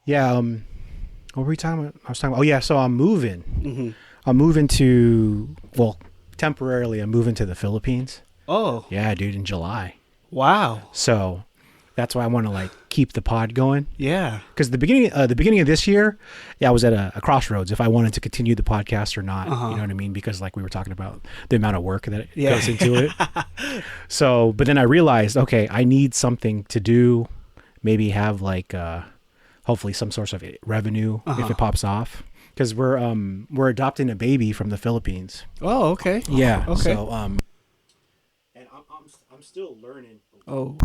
Yeah. What were we talking about? I was talking about. Oh yeah. So I'm moving. Mm-hmm. I'm moving to temporarily. I'm moving to the Philippines. Oh, Yeah, dude, in July. wow. So that's why I want to like keep the pod going. Yeah. Because the beginning of this year, I was at a crossroads if I wanted to continue the podcast or not. Uh-huh. You know what I mean? Because like we were talking about the amount of work that Yeah. goes into it. So, but then I realized, okay, I need something to do. Maybe have like hopefully some source of revenue if it pops off. Because we're adopting a baby from the Philippines. Oh, okay. Yeah. Okay. So and I'm still learning. Oh.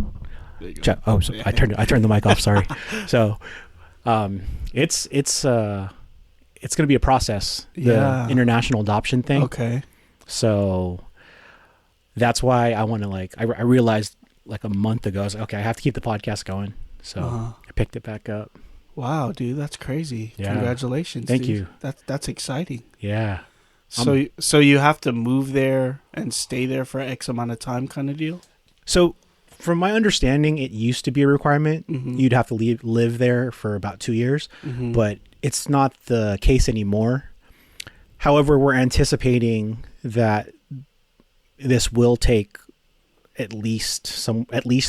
There you go. So I turned the mic off. Sorry. So, it's gonna be a process. The Yeah. international adoption thing. Okay. So that's why I want to like. I realized like a month ago. I was like, okay, I have to keep the podcast going. So I picked it back up. Wow, dude, that's crazy. Yeah. Congratulations. Thank dude. you. That's exciting. Yeah. So you have to move there and stay there for X amount of time, kind of deal. So from my understanding, it used to be a requirement. Mhm. You'd have to live there for about 2 years, Mhm. but it's not the case anymore. However, we're anticipating that this will take at least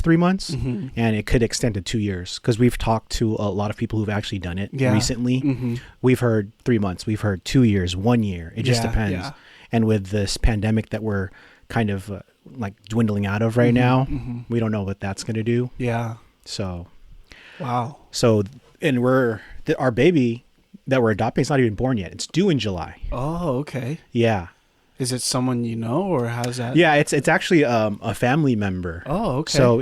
3 months, Mhm. and it could extend to 2 years because we've talked to a lot of people who've actually done it Yeah. recently. Mhm. We've heard 3 months, we've heard 2 years, 1 year. It just Yeah, depends. yeah. And with this pandemic that we're kind of like dwindling out of right now, Mhm. we don't know what that's going to do. Yeah. So, Wow. and our baby that we're adopting is not even born yet. It's due in July. Oh, okay. Yeah. Is it someone you know, or how's that? Yeah, it's actually a family member. Oh, okay. So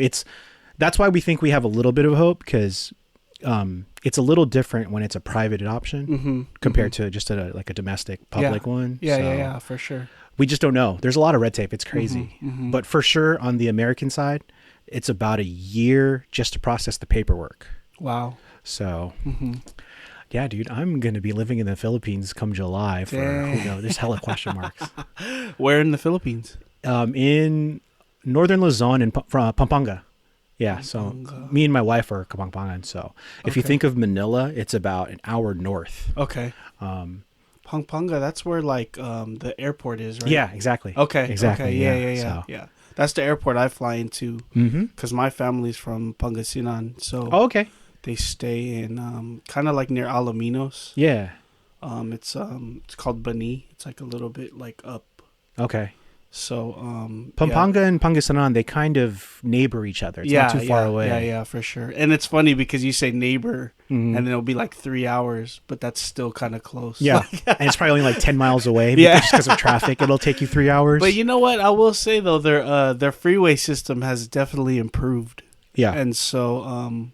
that's why we think we have a little bit of hope because it's a little different when it's a private adoption Mm-hmm. compared to just a domestic public one. Yeah, So yeah, for sure. we just don't know. There's a lot of red tape. It's crazy. Mhm. But for sure on the American side, it's about a year just to process the paperwork. Wow. So Mm-hmm. yeah, dude, I'm going to be living in the Philippines come July for, Dang. who knows, there's hella question marks. Where in the Philippines? In northern Luzon and Pampanga. Yeah, so Pampanga. me and my wife are Kapampangan. So if you Okay. think of Manila, it's about an hour north. Okay. Pampanga, that's where like the airport is, right? Yeah, exactly. Okay. Exactly. Okay. Yeah. So- Yeah. That's the airport I fly into Mm-hmm. because my family's from Pangasinan, so Oh, okay. they stay in kind of like near Alaminos. Yeah. It's called Bani. It's like a little bit like up. Okay. So Pampanga and Pangasinan, they kind of neighbor each other. It's not too far away. Yeah, for sure. And it's funny because you say neighbor, Mhm. and then it'll be like 3 hours, but that's still kind of close. Yeah. And it's probably only like 10 miles away. Yeah. Just because of traffic, it'll take you 3 hours. But you know what? I will say though, their freeway system has definitely improved. yeah. And so,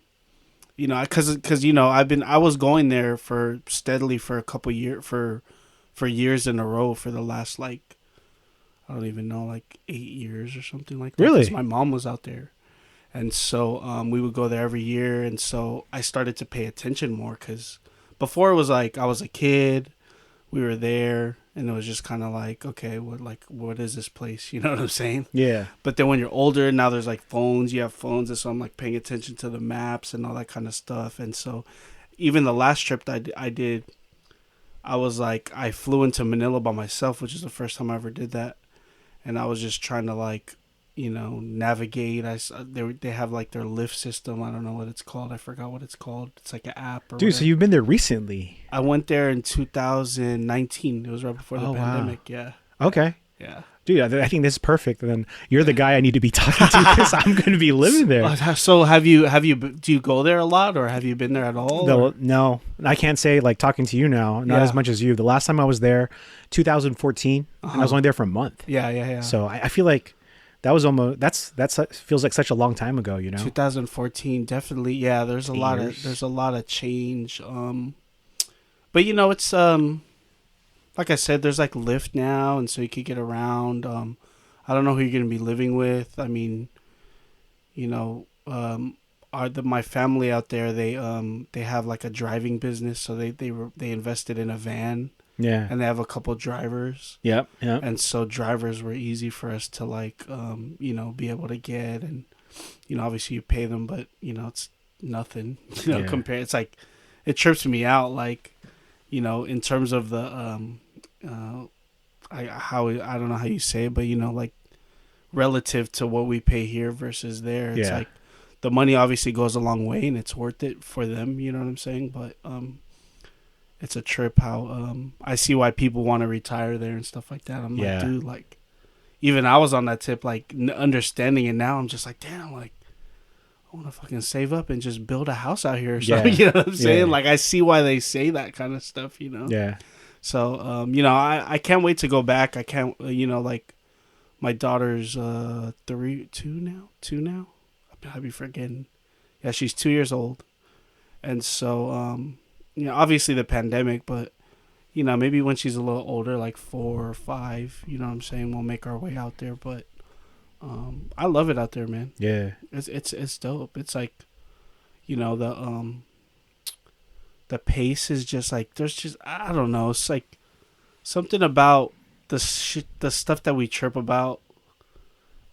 you know, because you know, I was going there for steadily for a couple for years in a row for the last like, I don't even know, like 8 years or something like that. Really? 'Cause my mom was out there, and so we would go there every year, and so I started to pay attention more because before it was like I was a kid, we were there, and it was just kind of like, okay, what is this place? You know what I'm saying? Yeah. But then when you're older, now there's like phones. You have phones, and so I'm like paying attention to the maps and all that kind of stuff. And so, even the last trip that I did, I was like, I flew into Manila by myself, which is the first time I ever did that. And I was just trying to like, you know, navigate. They have like their Lyft system. I don't know what it's called. I forgot what it's called. It's like an app. Or Dude, whatever. so you've been there recently. I went there in 2019. It was right before the Oh, wow. pandemic. Yeah, Okay. yeah. Dude, I think this is perfect. And then you're the guy I need to be talking to because I'm going to be living there. So do you go there a lot, or have you been there at all? No, I can't say like talking to you now, not Yeah. as much as you. The last time I was there, 2014, and I was only there for a month. Yeah. So I feel like that was almost feels like such a long time ago, you know? 2014, definitely. Yeah, there's a 8 lot years. there's a lot of change. But you know, it's like I said, there's like Lyft now, and so you could get around. I don't know who you're gonna be living with. I mean, you know, my family out there, they have like a driving business, so they invested in a van, Yeah. and they have a couple drivers. Yep. And so drivers were easy for us to like, you know, be able to get, and, you know, obviously you pay them, but you know, it's nothing, you know, Yeah. compared. it trips me out, like, in terms of the I don't know how you say it, but like relative to what we pay here versus there, it's like the money obviously goes a long way and it's worth it for them. You know what I'm saying? But it's a trip how I see why people want to retire there and stuff like that. I'm like, dude, like, even I was on that tip, like understanding it now. I'm just like, damn, like, I want to fucking save up and just build a house out here or something. You know what I'm saying? Like, I see why they say that kind of stuff, Yeah. So, I can't wait to go back. I can't, like, my daughter's 2 now. I'll be forgetting. Yeah, she's 2 years old. And so, obviously the pandemic, but, maybe when she's a little older, like 4 or 5, you know what I'm saying, we'll make our way out there. But I love it out there, man. Yeah. It's dope. It's like, the pace is just like, there's just, I don't know, it's like something about the stuff that we chirp about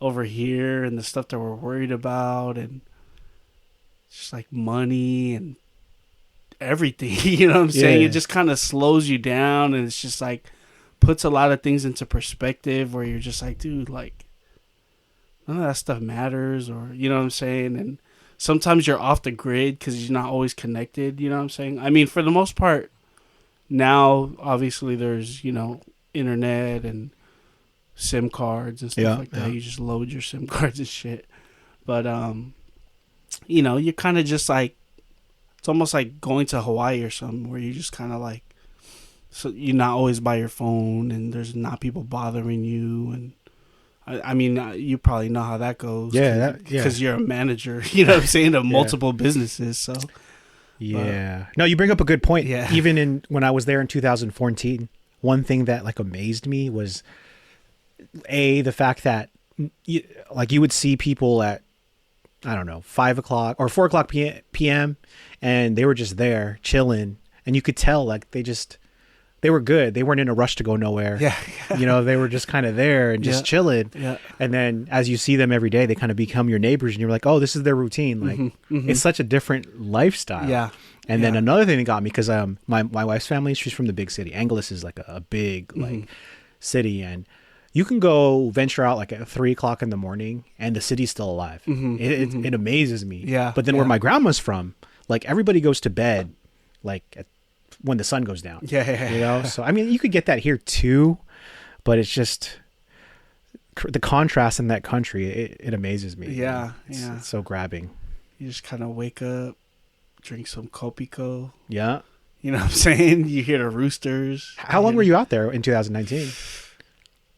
over here and the stuff that we're worried about and just like money and everything, you know what I'm saying? It just kind of slows you down, and it's just like puts a lot of things into perspective where you're just like, dude, like none of that stuff matters, or you know what I'm saying? And sometimes you're off the grid because you're not always connected, you know what I'm saying? I mean, for the most part, now obviously there's, internet and SIM cards and stuff like that. You just load your SIM cards and shit. But you're kind of just like, it's almost like going to Hawaii or something where you're just kind of like, so you're not always by your phone and there's not people bothering you. And I mean, you probably know how that goes. Because you're a manager, you know what I'm saying, of multiple businesses. So no, you bring up a good point. Even when I was there in 2014, one thing that like amazed me was the fact that you would see people at, I don't know, 5 o'clock or 4 o'clock PM, and they were just there chilling, and you could tell like they were good. They weren't in a rush to go nowhere. They were just kind of there and just chilling. And then as you see them every day, they kind of become your neighbors, and you're like, oh, this is their routine. Like it's such a different lifestyle. And then another thing that got me, because my wife's family, she's from the big city. Angeles is like a big like city, and you can go venture out like at 3 o'clock in the morning and the city's still alive. It amazes me. But then where my grandma's from, like everybody goes to bed like when the sun goes down. So I mean, you could get that here too, but it's just the contrast in that country. It amazes me. It's so grabbing. You just kind of wake up, drink some Kopiko. You know what I'm saying? You hear the roosters. How long were you out there in 2019?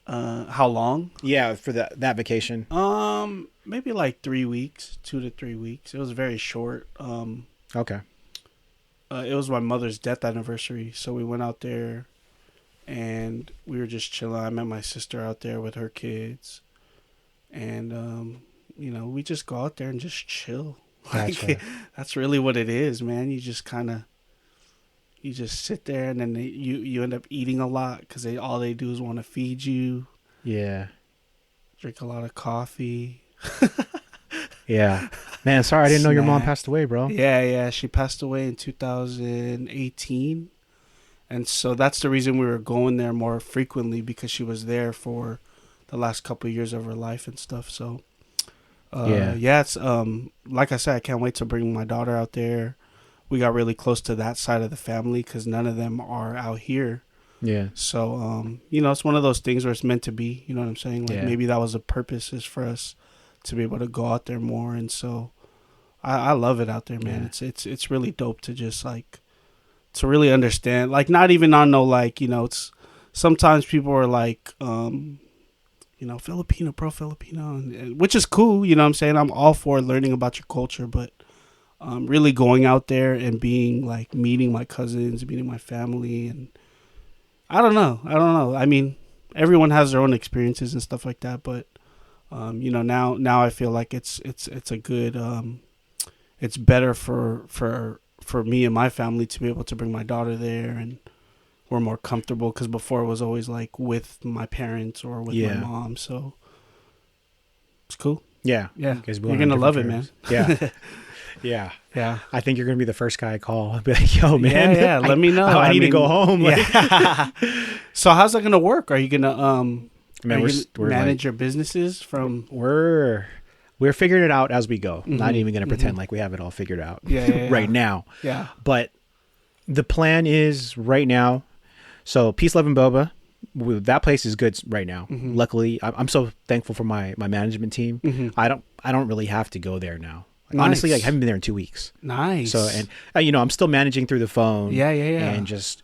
How long? Yeah, for that vacation. Maybe like 3 weeks, 2 to 3 weeks. It was very short. Okay. It was my mother's death anniversary, so we went out there, and we were just chilling. I met my sister out there with her kids, and we just go out there and just chill. That's really what it is, man. You just sit there, and then you end up eating a lot because all they do is want to feed you. Drink a lot of coffee. Man, sorry, I didn't know your mom passed away, bro. She passed away in 2018, and so that's the reason we were going there more frequently, because she was there for the last couple of years of her life and stuff. So it's like I said, I can't wait to bring my daughter out there. We got really close to that side of the family because none of them are out here. So it's one of those things where it's meant to be, you know what I'm saying? Like maybe that was the purpose, is for us to be able to go out there more. And so I love it out there, man. It's really dope to just like to really understand, like, not even on no, like, it's sometimes people are like Filipino, pro-Filipino, and which is cool, you know what I'm saying? I'm all for learning about your culture, but really going out there and being like meeting my cousins, meeting my family, and I don't know. I mean, everyone has their own experiences and stuff like that, but now I feel like it's a good it's better for me and my family to be able to bring my daughter there, and we're more comfortable, because before it was always like with my parents or with my mom. So it's cool. You're gonna love it, man. Yeah. Yeah. I think you're going to be the first guy I call. I'll be like, yo, man. Yeah. Let me know. I need to go home. Like, Yeah. So how's that gonna work? Are you gonna man, we're manage like, your businesses from? we're figuring it out as we go. Not even going to pretend Mm-hmm. like we have it all figured out Yeah. right now. Yeah. But the plan is right now. So Peace, Love, and Boba, that place is good right now. Mm-hmm. Luckily, I'm so thankful for my management team. Mm-hmm. I don't really have to go there now. Nice. Honestly, like I haven't been there in 2 weeks. Nice. So and I'm still managing through the phone. Yeah. And just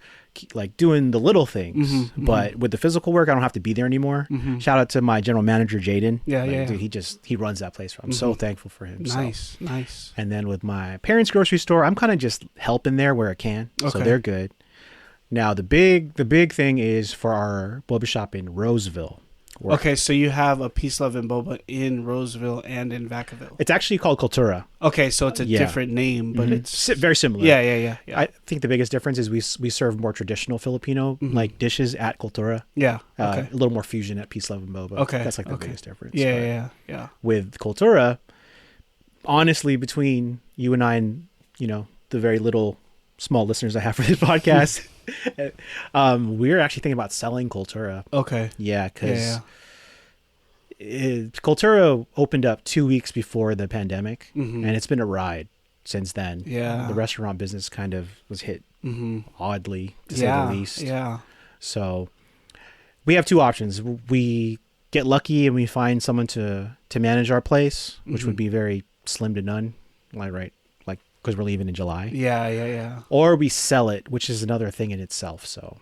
like doing the little things. Mm-hmm. But with the physical work, I don't have to be there anymore. Mm-hmm. Shout out to my general manager Jaden. Yeah, Like, yeah. Dude, he runs that place. I'm so thankful for him. So. Nice. And then with my parents' grocery store, I'm kind of just helping there where I can. So Okay. they're good. Now the big thing is for our boba shop in Roseville. Okay, so you have a Peace, Love, and Boba in Roseville and in Vacaville. It's actually called Cultura. Okay, so it's a Yeah. different name, but Mhm. it's Very similar. yeah. I think the biggest difference is we serve more traditional Filipino like dishes at Cultura. Yeah. Okay. A little more fusion at Peace, Love, and Boba. Okay, That's like the okay. biggest difference. Yeah. But with Cultura, honestly, between you and I and, the very little small listeners I have for this podcast, we're actually thinking about selling Cultura. Okay. Yeah, because Yeah. Cultura opened up 2 weeks before the pandemic, Mhm. and it's been a ride since then. Yeah. The restaurant business kind of was hit Mm-hmm. oddly, to say Yeah. the least. Yeah. So we have two options. We get lucky and we find someone to manage our place, which would be very slim to none, like because we're leaving in July. Yeah. Or we sell it, which is another thing in itself. So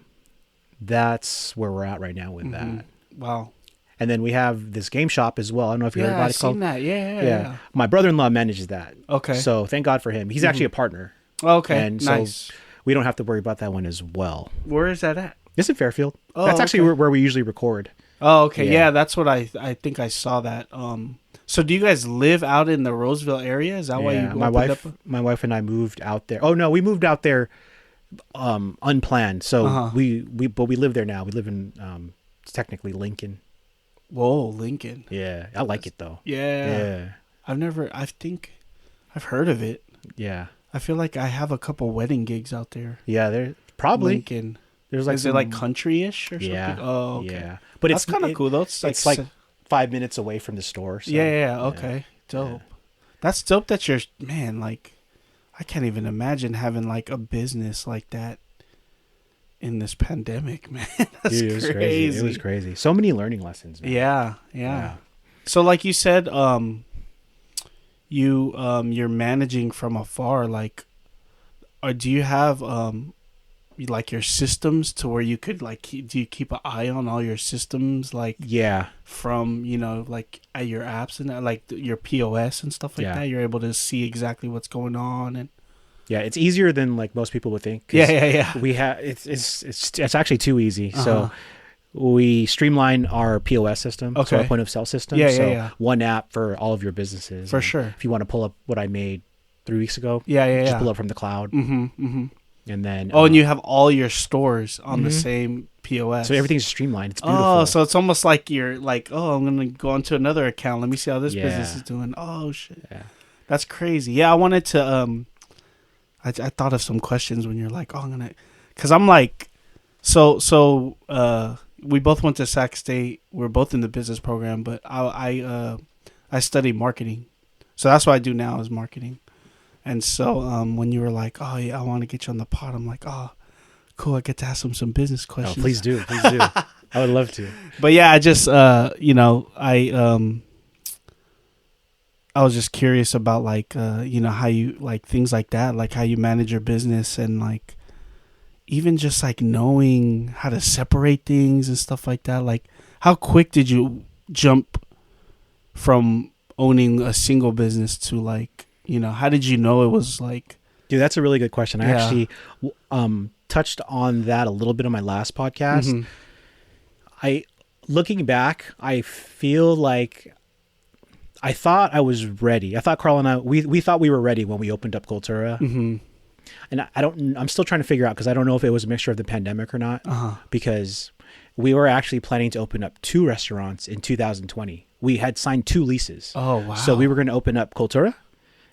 that's where we're at right now with that. Wow. And then we have this game shop as well. I don't know if you heard Yeah, about I've it. It's called seen that. Yeah. My brother-in-law manages that. Okay. So thank God for him. He's actually a partner. Okay. and so- nice. We don't have to worry about that one as well. Where is that at? It's in Fairfield. Oh, That's actually okay. where we usually record. Oh, okay. Yeah. Yeah, that's what I think I saw that. So do you guys live out in the Roseville area? Is that why you my opened wife up? my wife and I moved out there. Oh no, we moved out there unplanned. So Uh-huh. we live there now. We live in technically Lincoln. Whoa, Lincoln. Yeah. I like it though. Yeah. I think I've heard of it. Yeah. I feel like I have a couple wedding gigs out there. Yeah, there probably Lincoln. there's like Is it like country-ish or yeah. something? Oh, okay. Yeah. But That's kind of it- cool though. It's like 5 minutes away from the store. So, yeah. Okay. Dope. That's dope that you're, man, like, I can't even imagine having like a business like that in this pandemic, man. That's Dude, it was crazy. crazy. It was crazy. So many learning lessons. Man. Yeah. So like you said, you're managing from afar, like, or do you have like your systems to where you could like do you keep an eye on all your systems, like Yeah. from like at your apps and like your POS and stuff like Yeah. that? You're able to see exactly what's going on and Yeah. It's easier than like most people would think. 'cause yeah. We have it's actually too easy. Uh-huh. So we streamline our POS system, so Okay. our point of sale system. Yeah, so yeah. one app for all of your businesses. For And sure. If you want to pull up what I made 3 weeks ago, Yeah. just pull up from the cloud, Mm-hmm. and then Oh, and you have all your stores on the Mhm. same POS. so everything's streamlined. It's beautiful. Oh, so it's almost like you're like, oh, I'm gonna go onto another account. Let me see how this Yeah. business is doing. Oh shit, Yeah. that's crazy. Yeah, I wanted to. I thought of some questions when you're like, oh, I'm gonna, because I'm like, so we both went to Sac State. We're both in the business program, but I study marketing, so that's what I do now is marketing. And so when you were like, oh yeah, I want to get you on the pod, I'm like, oh, cool, I get to ask him some business Oh, questions. please do. I would love to. But yeah, I just I was just curious about like how you like things like that, like how you manage your business and like even just like knowing how to separate things and stuff like that. Like how quick did you jump from owning a single business to like, how did you know it was like Dude, that's a really good question. I Yeah. actually touched on that a little bit on my last podcast. Mhm. Looking back, I feel like I thought I was ready. I thought Carl and I we thought we were ready when we opened up Cultura. Mhm. And I'm still trying to figure out because I don't know if it was a mixture of the pandemic or not, Uh-huh. because we were actually planning to open up 2 restaurants in 2020. We had signed 2 leases. Oh wow. So we were going to open up Cultura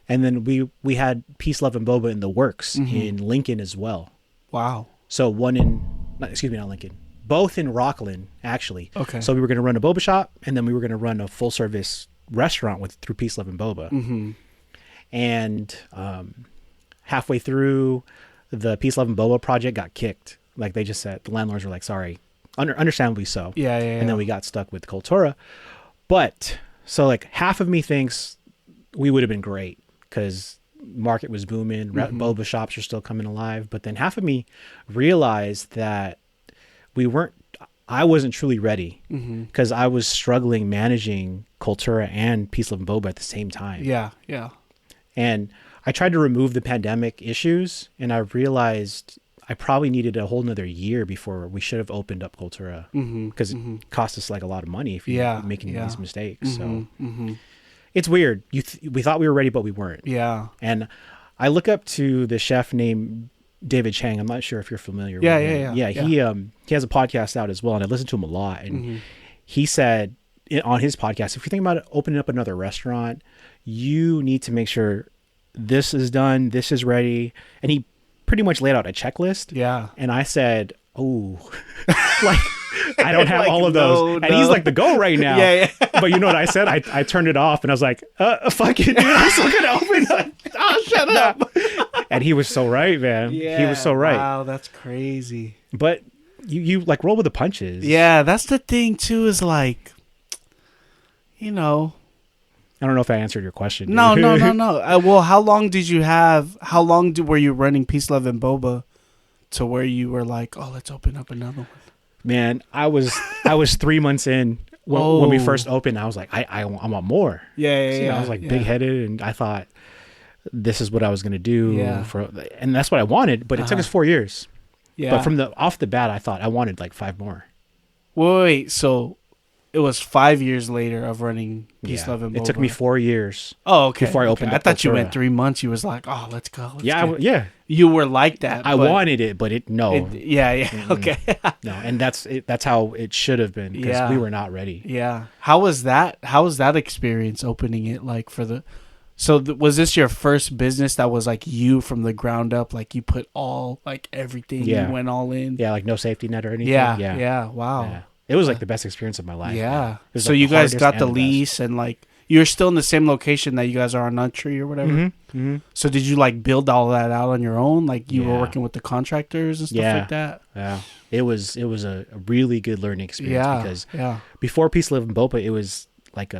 And then we had Peace, Love, and Boba in the works Mm-hmm. in Lincoln as well. Wow. So not Lincoln. Both in Rockland, actually. Okay. So we were going to run a boba shop, and then we were going to run a full service restaurant through Peace, Love, and Boba. Mm-hmm. And halfway through, the Peace, Love, and Boba project got kicked. Like they just said, the landlords were like, sorry, understandably so. Yeah. And then we got stuck with Cultura. But so like half of me thinks we would have been great because market was booming, boba shops are still coming alive. But then half of me realized that I wasn't truly ready because I was struggling managing Cultura and Peace, Love, and Boba at the same time. Yeah. And I tried to remove the pandemic issues, and I realized I probably needed a whole nother year before we should have opened up Cultura because it cost us like a lot of money if you're making these mistakes. So it's weird. We thought we were ready, but we weren't. Yeah. And I look up to the chef named David Chang. I'm not sure if you're familiar with him. Yeah. He has a podcast out as well, and I listen to him a lot. And he said on his podcast, if you think about opening up another restaurant, you need to make sure this is done, this is ready. And he pretty much laid out a checklist. Yeah. And I said, oh, like I don't have Like, all of those. And he's like the go right now. Yeah. But you know what I said? I turned it off and I was like, fuck it, dude. I'm still going to open it. Oh, shut up. And he was so right, man. Yeah. He was so right. Wow, that's crazy. But you like roll with the punches. Yeah, that's the thing too, is like, you know. I don't know if I answered your question. No. dude. Well, how long were you running Peace, Love, and Boba to where you were like, oh, let's open up another one? Man, I was 3 months in when we first opened. I was like, I want more. Yeah. I was like big headed, and I thought this is what I was going to do and that's what I wanted. But it took us 4 years. Yeah. But from off the bat, I thought I wanted like 5 more. Wait, so it was 5 years later of running Peace, Love, and Boba. It took me 4 years. Oh, okay. Before I opened I up thought you Cultura. meant 3 months. You was like, oh, let's go. Yeah. You were like that. I wanted it, but no. Okay. No, and that's how it should have been because we were not ready. Yeah. How was that experience opening it like for the... So was this your first business that was like you from the ground up? Like you put all, like everything, you went all in? Yeah, like no safety net or anything? Yeah. Wow. Yeah. It was like the best experience of my life. Yeah. So like you the guys hardest got and the best. lease and like you're still in the same location that you guys are on Nut Tree or whatever? Mm-hmm. So did you like build all that out on your own? Like you were Yeah. working with the contractors and stuff like that? Yeah. It was a really good learning experience because before Peace, Love, and Boba, it was like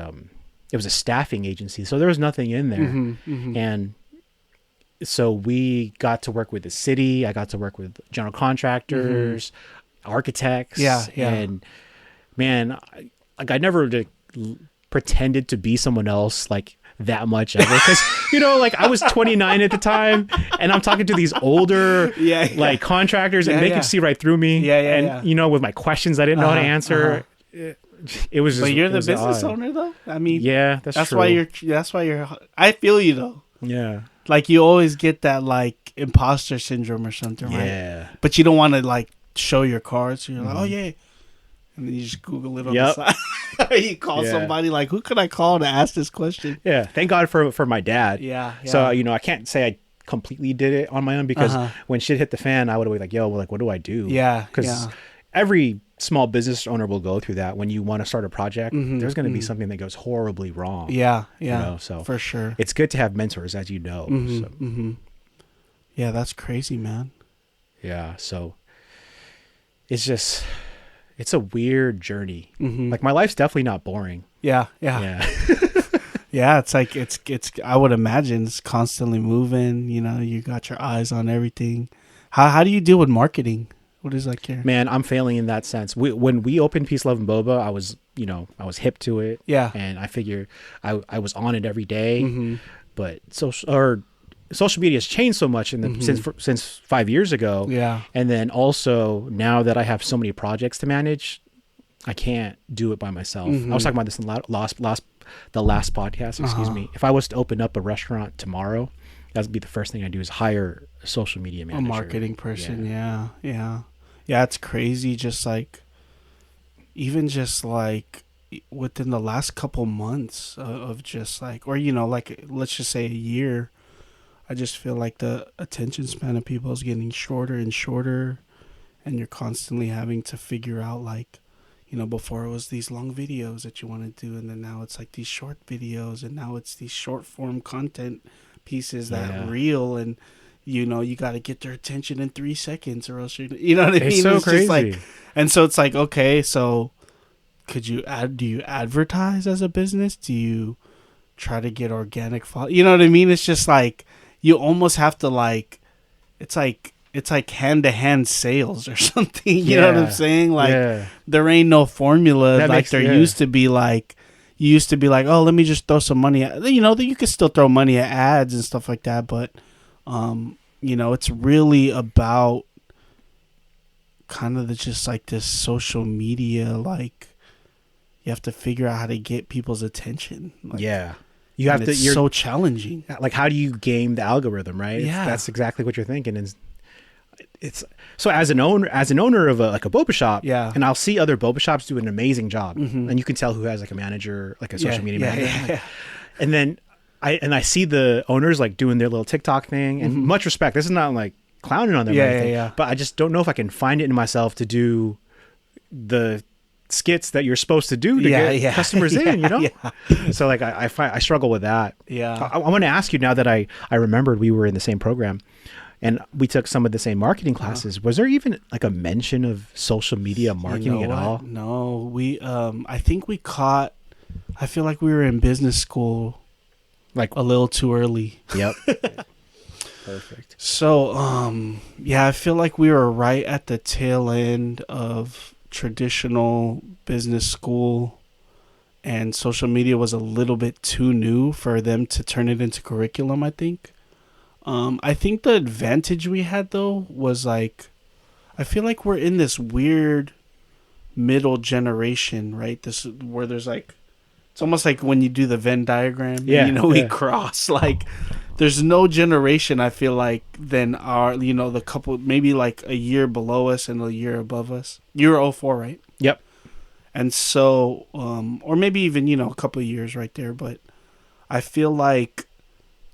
it was a staffing agency. So there was nothing in there. And so we got to work with the city. I got to work with general contractors, architects. Yeah. And man, I never pretended to be someone else like that much ever because like I was 29 at the time and I'm talking to these older like contractors and they could see right through me and with my questions I didn't know how to answer. It was just, but you're the was business odd. owner though. I mean, that's true. why you're I feel you though. Yeah, like you always get that like imposter syndrome or something, right? Yeah, but you don't want to like show your cards. So you're like, oh yeah, and then you just Google it on the side. You call somebody like, who could I call to ask this question? Yeah, thank God for my dad. Yeah. So I can't say I completely did it on my own because when shit hit the fan, I would have been like, yo, like what do I do? Yeah, because every small business owner will go through that. When you want to start a project, there's going to be something that goes horribly wrong. Yeah. So for sure, it's good to have mentors, as you know. Yeah, that's crazy, man. Yeah, so it's a weird journey. Like my life's definitely not boring. Yeah. Yeah, it's like it's I would imagine it's constantly moving, you got your eyes on everything. How do you deal with marketing? What is like your... Man, I'm failing in that sense. When we opened Peace, Love, and Boba, I was hip to it. Yeah. And I figured I was on it every day. But social media has changed so much since 5 years ago. Yeah. And then also now that I have so many projects to manage, I can't do it by myself. I was talking about this in the last podcast, excuse me. If I was to open up a restaurant tomorrow, that'd be the first thing I do is hire a social media manager. A marketing person. Yeah. It's crazy. Just like, even just like within the last couple months of just like, or like let's just say a year, I just feel like the attention span of people is getting shorter and shorter, and you're constantly having to figure out like, before it was these long videos that you want to do, and then now it's like these short videos, and now it's these short form content pieces that reel, and you got to get their attention in 3 seconds or else you know what I mean? It's so it's crazy. Just like, and so it's like, okay, so do you advertise as a business? Do you try to get organic follow? You know what I mean? It's just like, you almost have to like, it's like hand-to-hand sales or something. You know what I'm saying? Like, there ain't no formula used to be. Like, you used to be like, oh, let me just throw some money at, you could still throw money at ads and stuff like that, but it's really about kind of just like this social media, like, you have to figure out how to get people's attention. Like, you have to. It's so challenging. Like, how do you game the algorithm, right? Yeah, that's exactly what you're thinking. And it's so as an owner of a boba shop, and I'll see other boba shops do an amazing job, and you can tell who has like a manager, like a social media manager, and then I see the owners like doing their little TikTok thing, and much respect. This is not like clowning on them, or anything, but I just don't know if I can find it in myself to do the skits that you're supposed to do to get customers in, So like I struggle with that. I want to ask you, now that I remembered we were in the same program and we took some of the same marketing classes, was there even like a mention of social media marketing at all? No, we I think we caught, I feel like we were in business school like a little too early. Yep. Perfect. So I feel like we were right at the tail end of traditional business school, and social media was a little bit too new for them to turn it into curriculum, I think. I think the advantage we had though was like, I feel like we're in this weird middle generation, right? This where there's like, it's almost like when you do the Venn diagram, we cross, like, there's no generation, I feel like, than our, the couple, maybe like a year below us and a year above us. You're 04, right? Yep. And so, or maybe even, a couple of years right there. But I feel like,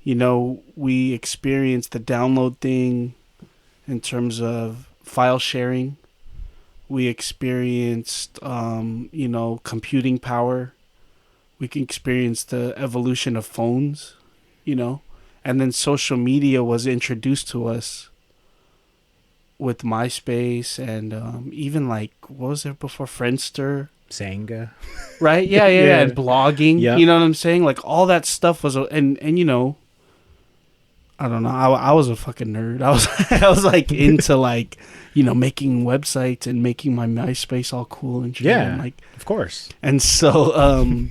we experienced the download thing in terms of file sharing. We experienced, computing power. We can experience the evolution of phones, and then social media was introduced to us with MySpace and even like, what was there before? Friendster? Xanga. Right? Yeah. And blogging. Yep. You know what I'm saying? Like, all that stuff was, and I don't know. I was a fucking nerd. I was like into like, making websites and making my MySpace all cool and shit. Yeah, and like, of course. And so,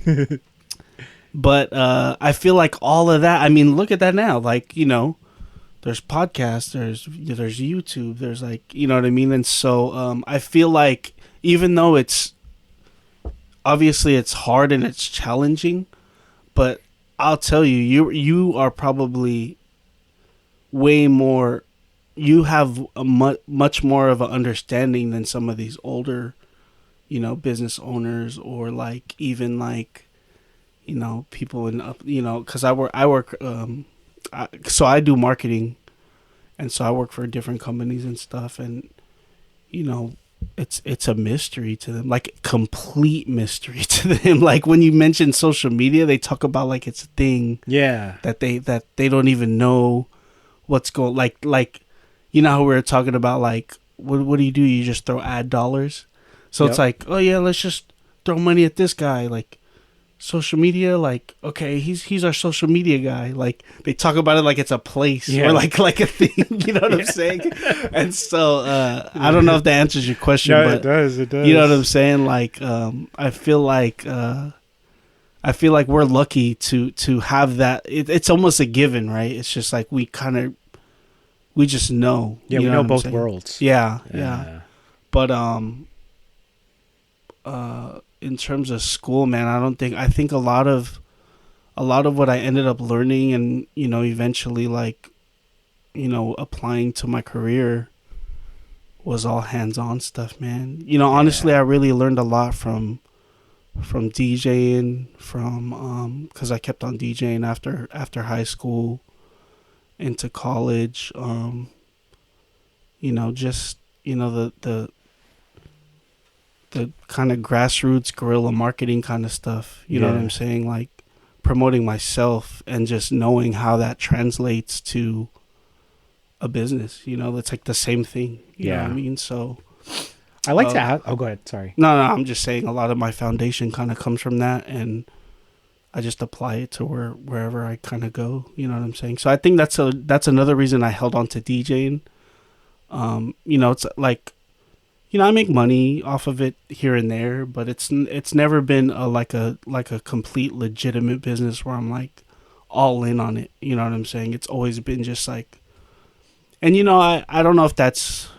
but I feel like all of that, I mean, look at that now. Like, there's podcasts, there's YouTube, there's like, you know what I mean? And so I feel like, even though it's obviously it's hard and it's challenging, but I'll tell you, you are probably way more, you have a much more of an understanding than some of these older, business owners, or like even like, people in up, because I work, so I do marketing, and so I work for different companies and stuff, and it's a mystery to them, like complete mystery to them. Like, when you mention social media, they talk about like it's a thing, that they don't even know what's going, like how we were talking about, like, what do? You just throw ad dollars. So It's like, oh yeah, let's just throw money at this guy. Like, social media, like, okay, he's our social media guy. Like, they talk about it like it's a place or like a thing. You know what I'm saying? And so I don't know if that answers your question, but it does. You know what I'm saying? Like, I feel like we're lucky to have that. It's almost a given, right? It's just like we just know. Yeah, we know both worlds. Yeah. But in terms of school, man, I think a lot of what I ended up learning and, eventually like, applying to my career was all hands-on stuff, man. Honestly, I really learned a lot from from DJing, from because I kept on DJing after high school into college. Just the kind of grassroots guerrilla marketing kind of stuff. You know what I'm saying? Like promoting myself and just knowing how that translates to a business. It's like the same thing. You know what I mean? So I like to ask. Oh, go ahead. Sorry. No, I'm just saying a lot of my foundation kind of comes from that, and I just apply it to wherever I kind of go. You know what I'm saying? So I think that's another reason I held on to DJing. It's like, I make money off of it here and there, but it's never been like a complete legitimate business where I'm like all in on it. You know what I'm saying? It's always been just like, and I don't know if that's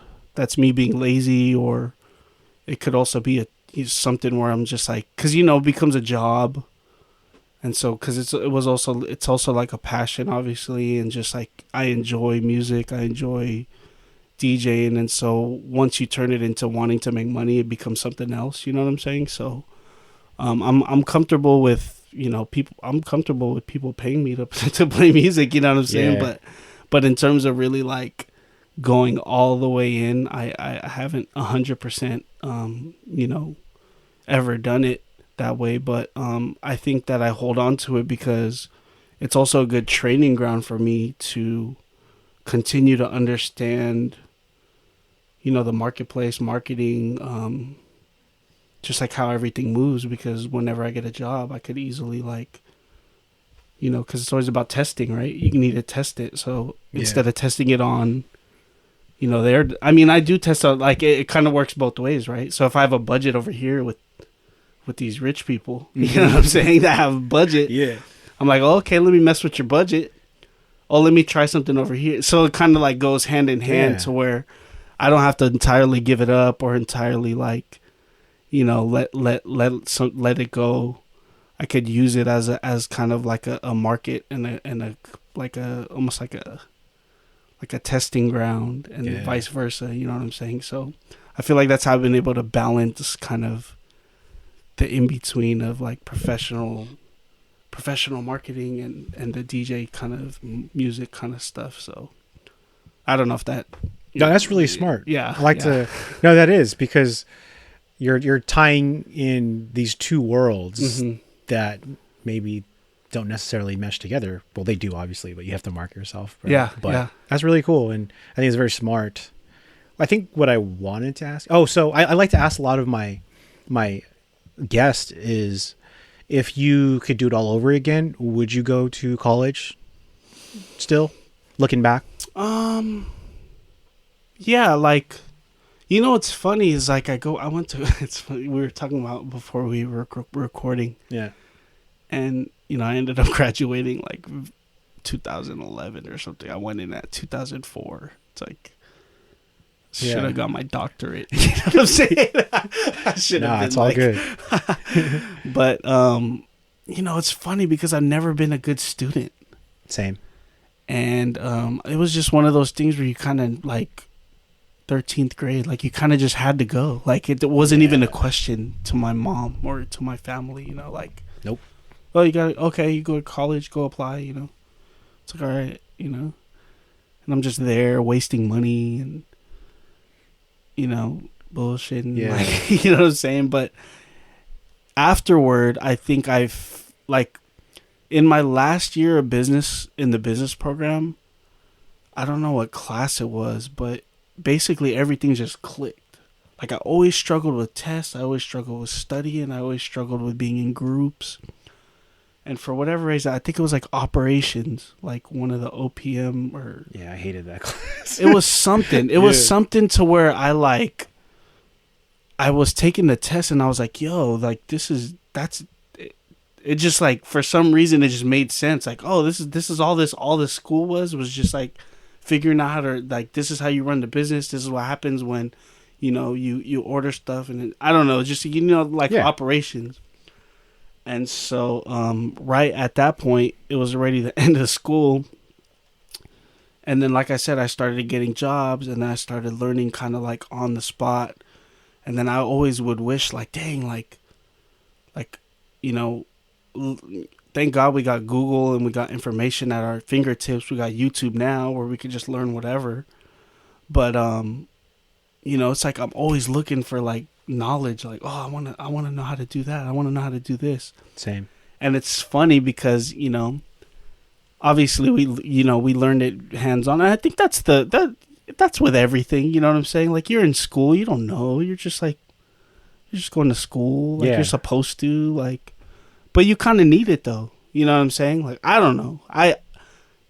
me being lazy, or it could also be something where I'm just like, because it becomes a job, and so because it's also like a passion, obviously, and just like I enjoy music, I enjoy DJing, and so once you turn it into wanting to make money, it becomes something else. You know what I'm saying? So I'm comfortable with people. I'm comfortable with people paying me to play music. You know what I'm saying? Yeah. But in terms of really like going all the way in, I haven't 100% ever done it that way. But I think that I hold on to it because it's also a good training ground for me to continue to understand the marketplace, marketing, just like how everything moves, because whenever I get a job, I could easily like, because it's always about testing, right? You need to test it. So instead of testing it on, I do test out, like it kind of works both ways, right? So if I have a budget over here with these rich people, you know what I'm saying, that have a budget, I'm like, oh, okay, let me mess with your budget. Oh, let me try something over here. So it kind of like goes hand in hand to where I don't have to entirely give it up or entirely like, let it go. I could use it as kind of like a market and a like a almost like a testing ground, and vice versa. You know what I'm saying? So I feel like that's how I've been able to balance kind of the in between of like professional marketing and the DJ kind of music kind of stuff. So I don't know if that. No, that's really smart. Yeah, I like to. No, that is because you're tying in these two worlds that maybe don't necessarily mesh together. Well, they do obviously, but you have to market yourself. Right? Yeah, but that's really cool, and I think it's very smart. I think what I wanted to ask. Oh, so I like to ask a lot of my guests is, if you could do it all over again, would you go to college still, looking back? Yeah, like, what's funny is like I went to, it's funny, we were talking about before we were recording. Yeah. And, I ended up graduating like 2011 or something. I went in at 2004. It's like, should have got my doctorate. You know what I'm saying? I should have been. It's all good. But, it's funny because I've never been a good student. Same. And it was just one of those things where you kind of like 13th grade, like you kind of just had to go. Like it wasn't even a question to my mom or to my family, like, nope. Well, you go to college, go apply, It's like, all right, and I'm just there wasting money and, bullshitting, like, you know what I'm saying? But afterward, I think I've, like, in my last year of business, in the business program, I don't know what class it was, but basically everything just clicked. Like, I always struggled with tests. I always struggled with studying. I always struggled with being in groups. And for whatever reason, I think it was like operations, like one of the OPM or... Yeah, I hated that class. It was something. It was something to where I was taking the test and I was like, yo, like it just like, for some reason, it just made sense. Like, oh, this is all this school was just like figuring out how to, like, this is how you run the business. This is what happens when, you order stuff, and I don't know, just, operations. And so, right at that point, it was already the end of school. And then, like I said, I started getting jobs, and then I started learning kind of like on the spot. And then I always would wish, like, dang, like like, you know, thank God we got Google and we got information at our fingertips. We got YouTube now where we can just learn whatever. But you know, it's like I'm always looking for like knowledge. Like, oh, I wanna know how to do that. I want to know how to do this. Same. And it's funny because, you know, obviously we learned it hands on. I think that's that's with everything. You know what I'm saying? Like, you're in school, you don't know. You're just going to school. Like, you're supposed to, like, but you kind of need it though. You know what I'm saying? Like, I don't know.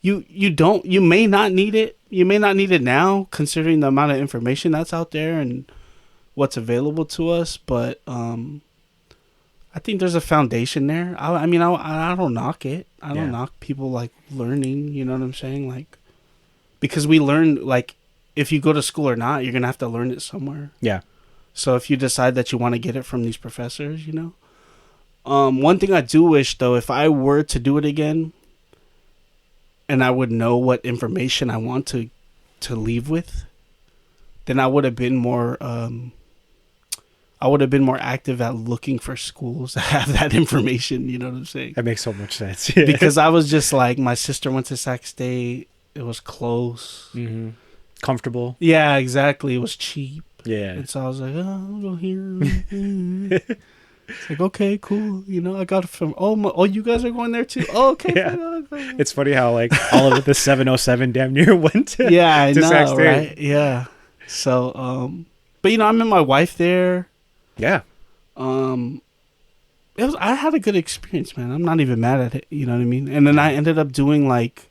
You may not need it. You may not need it now, considering the amount of information that's out there and what's available to us. But I think there's a foundation there. I mean, I don't knock it. I don't knock people like learning. You know what I'm saying? Like, because we learn, like, if you go to school or not, you're gonna have to learn it somewhere. Yeah. So if you decide that you want to get it from these professors, you know. One thing I do wish though, if I were to do it again, and I would know what information I want to leave with, then I would have been more active at looking for schools that have that information. You know what I'm saying? That makes so much sense. Because I was just like, my sister went to Sac State. It was close. Mm-hmm. Comfortable. Yeah, exactly. It was cheap. Yeah. And so I was like, oh, I'll go here. It's like, okay, cool. You know, I got it from, you guys are going there too? Oh, okay. Yeah. It's funny how, like, all of the 707 damn near went to yeah, I to know, Sac State. Right? Yeah. So, but, you know, I met my wife there. Yeah. I had a good experience, man. I'm not even mad at it. You know what I mean? And then I ended up doing, like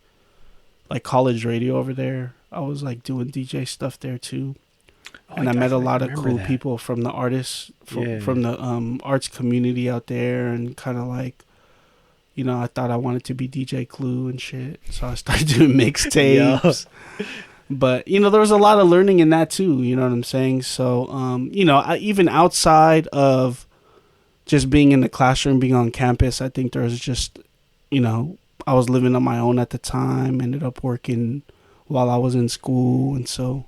college radio over there. I was, like, doing DJ stuff there too. And I met a lot of cool people from the artists, from the arts community out there, and kind of like, you know, I thought I wanted to be DJ Clue and shit, so I started doing mixtapes. But, you know, there was a lot of learning in that too, you know what I'm saying? So, you know, even outside of just being in the classroom, being on campus, I think there was just, you know, I was living on my own at the time, ended up working while I was in school, and so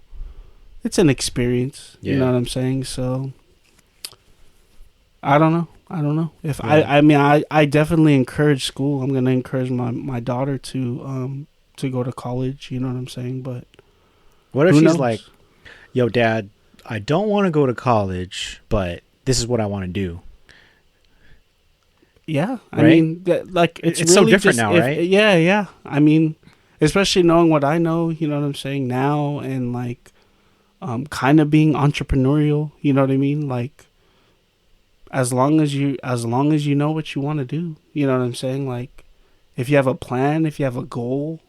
it's an experience. You know what I'm saying? So I don't know. If I mean I definitely encourage school. I'm gonna encourage my daughter to go to college, you know what I'm saying? But what if she's like, yo, Dad, I don't want to go to college, but this is what I want to do. Yeah. I mean, like, it's really so different now, right? Yeah. I mean, especially knowing what I know, you know what I'm saying, now, and like kind of being entrepreneurial, you know what I mean? Like, as long as you know what you want to do, you know what I'm saying? Like, if you have a plan, if you have a goal,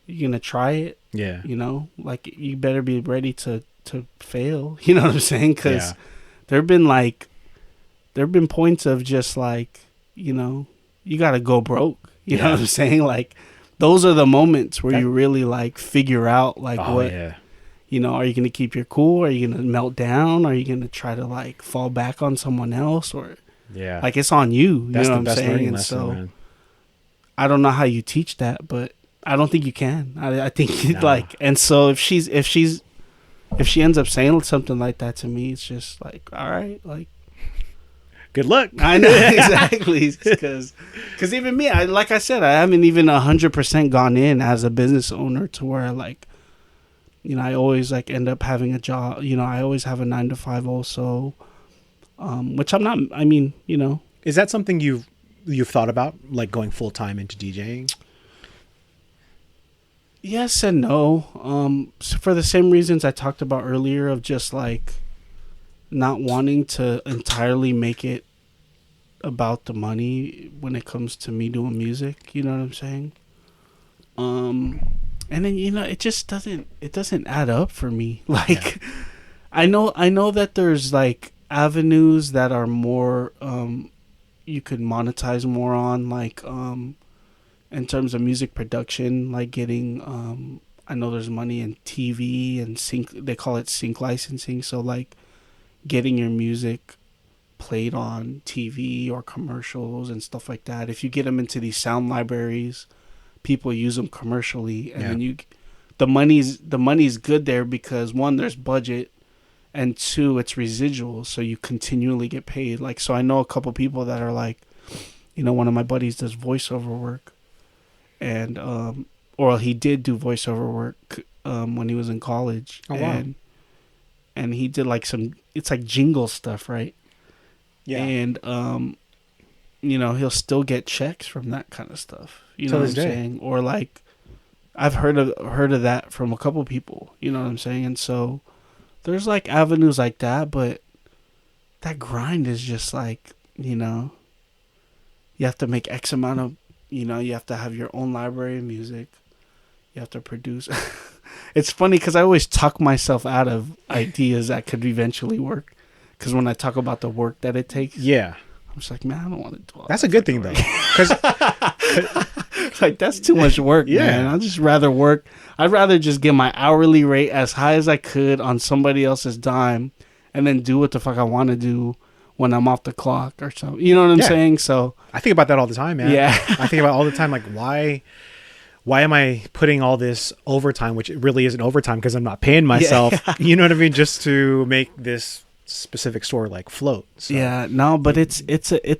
you're going to try it. Yeah. You know, like, you better be ready to fail, you know what I'm saying? Because there have been points of just like, you know, you got to go broke, you know what I'm saying? Like, those are the moments where you really like figure out like you know, are you going to keep your cool? Are you going to melt down? Are you going to try to like fall back on someone else? Or like, it's on you. That's you know the best learning lesson, so man. I don't know how you teach that, but I don't think you can. I think like, and so if she ends up saying something like that to me, it's just like, all right, like, good luck. I know, exactly. Because even me, like I said, I haven't even 100% gone in as a business owner to where, like, you know, I always like end up having a job. You know, I always have a 9-to-5 also, which I'm not. I mean, you know, is that something you've thought about, like going full time into DJing? Yes and no. So for the same reasons I talked about earlier, of just like not wanting to entirely make it about the money when it comes to me doing music. You know what I'm saying? And then, you know, it just doesn't add up for me. Like, I know that there's like avenues that are more, you could monetize more on, like, in terms of music production, like getting, I know there's money in TV and sync, they call it sync licensing. So like getting your music played on TV or commercials and stuff like that. If you get them into these sound libraries, people use them commercially, and then the money's good there because, one, there's budget, and two, it's residual, so you continually get paid. Like, so I know a couple people that are like, you know, one of my buddies does voiceover work, and or he did do voiceover work when he was in college. Oh, wow. And he did like it's like jingle stuff, right? Yeah. And you know, he'll still get checks from that kind of stuff. You know what I'm saying? Or like, I've heard of that from a couple people. You know what I'm saying? And so there's like avenues like that, but that grind is just like, you know, you have to make X amount of, you know, you have to have your own library of music. You have to produce. It's funny because I always talk myself out of ideas that could eventually work. Because when I talk about the work that it takes, yeah, I'm just like, man, I don't want to do all that's that a good thing though. Because like, that's too much work, Yeah. man. I'd just rather work. I'd rather just get my hourly rate as high as I could on somebody else's dime, and then do what the fuck I want to do when I'm off the clock or something. You know what I'm Yeah. saying? So I think about that all the time, man. Yeah. I think about all the time, like, why am I putting all this overtime, which it really isn't overtime because I'm not paying myself, you know what I mean, just to make this specific store like float. So. yeah, no, but it's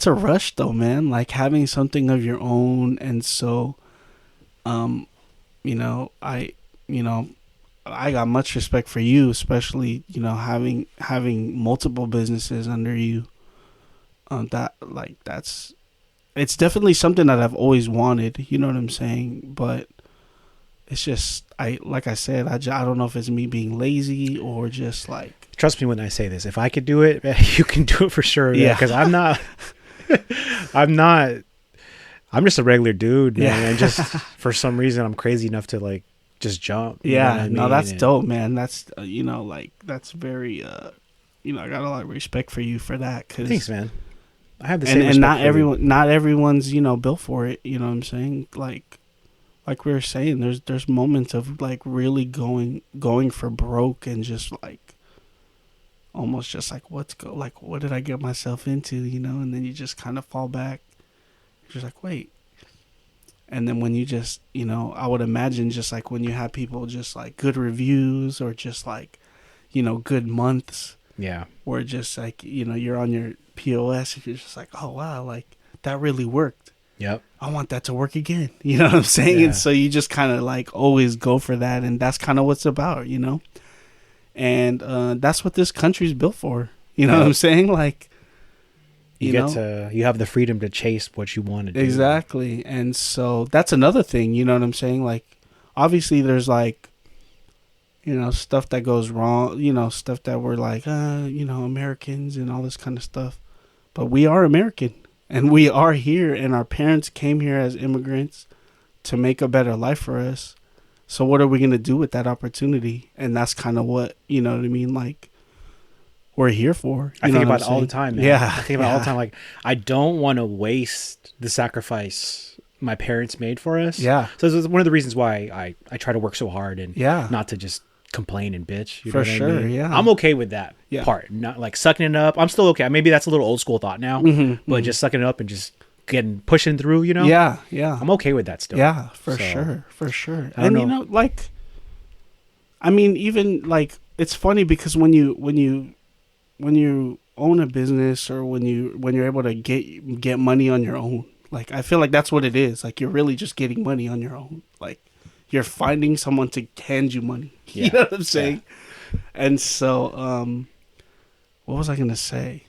a rush though, man. Like having something of your own, and so, you know, I got much respect for you, especially, you know, having multiple businesses under you. It's definitely something that I've always wanted. You know what I'm saying? But it's just, like I said, I don't know if it's me being lazy or just like. Trust me when I say this. If I could do it, you can do it for sure. Yeah. Because I'm not. I'm just a regular dude, man. Yeah. And just for some reason, I'm crazy enough to like just jump. You know what I No, mean? that's And- dope, man. That's you know, like that's very you know, I got a lot of respect for you for that. Cause, Thanks, man. I have the same. and respect not for you. not everyone's, you know, built for it. You know what I'm saying? Like we were saying, there's moments of like really going for broke and just like almost just like what did I get myself into, you know? And then you just kind of fall back. You're just like, wait. And then when you just, you know, I would imagine just like when you have people just like good reviews or just like, you know, good months, Yeah. or just like, you know, you're on your POS and you're just like, oh wow, like that really worked. Yep. I want that to work again. You know what I'm saying? Yeah. And so you just kind of like always go for that. And that's kind of what it's about, you know? And that's what this country's built for. You know what I'm saying? Like, You know? get to, you have the freedom to chase what you want to do. Exactly. And so that's another thing, you know what I'm saying? Like, obviously there's like, you know, stuff that goes wrong, you know, stuff that we're like, you know, Americans and all this kind of stuff. But we are American and we are here, and our parents came here as immigrants to make a better life for us. So what are we going to do with that opportunity? And that's kind of what, you know what I mean? Like, we're here for. I think about it all the time, man. Yeah. I think about it all the time. Like, I don't want to waste the sacrifice my parents made for us. Yeah. So this is one of the reasons why I try to work so hard and Yeah. not to just complain and bitch. You For know what I sure, mean? yeah. I'm okay with that Yeah. part. Not like sucking it up. I'm still okay. Maybe that's a little old school thought now, but just sucking it up and just pushing through, you know? Yeah. Yeah. I'm okay with that still. Yeah, for So, sure, for sure. I don't And you know, like, I mean, even like, it's funny because when you own a business, or when you're able to get money on your own, like, I feel like that's what it is. Like, you're really just getting money on your own. Like, you're finding someone to hand you money. You Yeah. know what I'm saying? And so, what was I gonna say?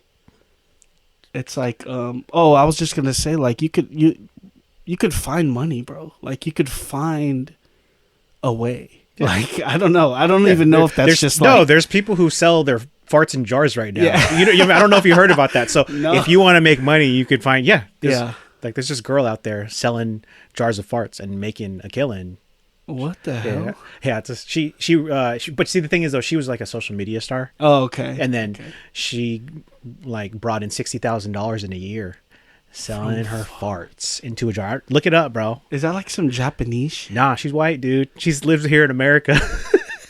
It's like, I was just gonna say, like, you could find money, bro. Like, you could find a way. Yeah. Like, I don't know. I don't even know if that's just like... No, there's people who sell their farts in jars right now. Yeah. I don't know if you heard about that. So No. if you want to make money, you could find, Yeah. like there's this girl out there selling jars of farts and making a killing. What the hell? Yeah, it's just, she but see, the thing is though, she was like a social media star, Oh, okay. and then she like brought in $60,000 in a year selling her farts into a jar. Look it up, bro. Is that like some Japanese shit? Nah, she's white, dude. She's lives here in America.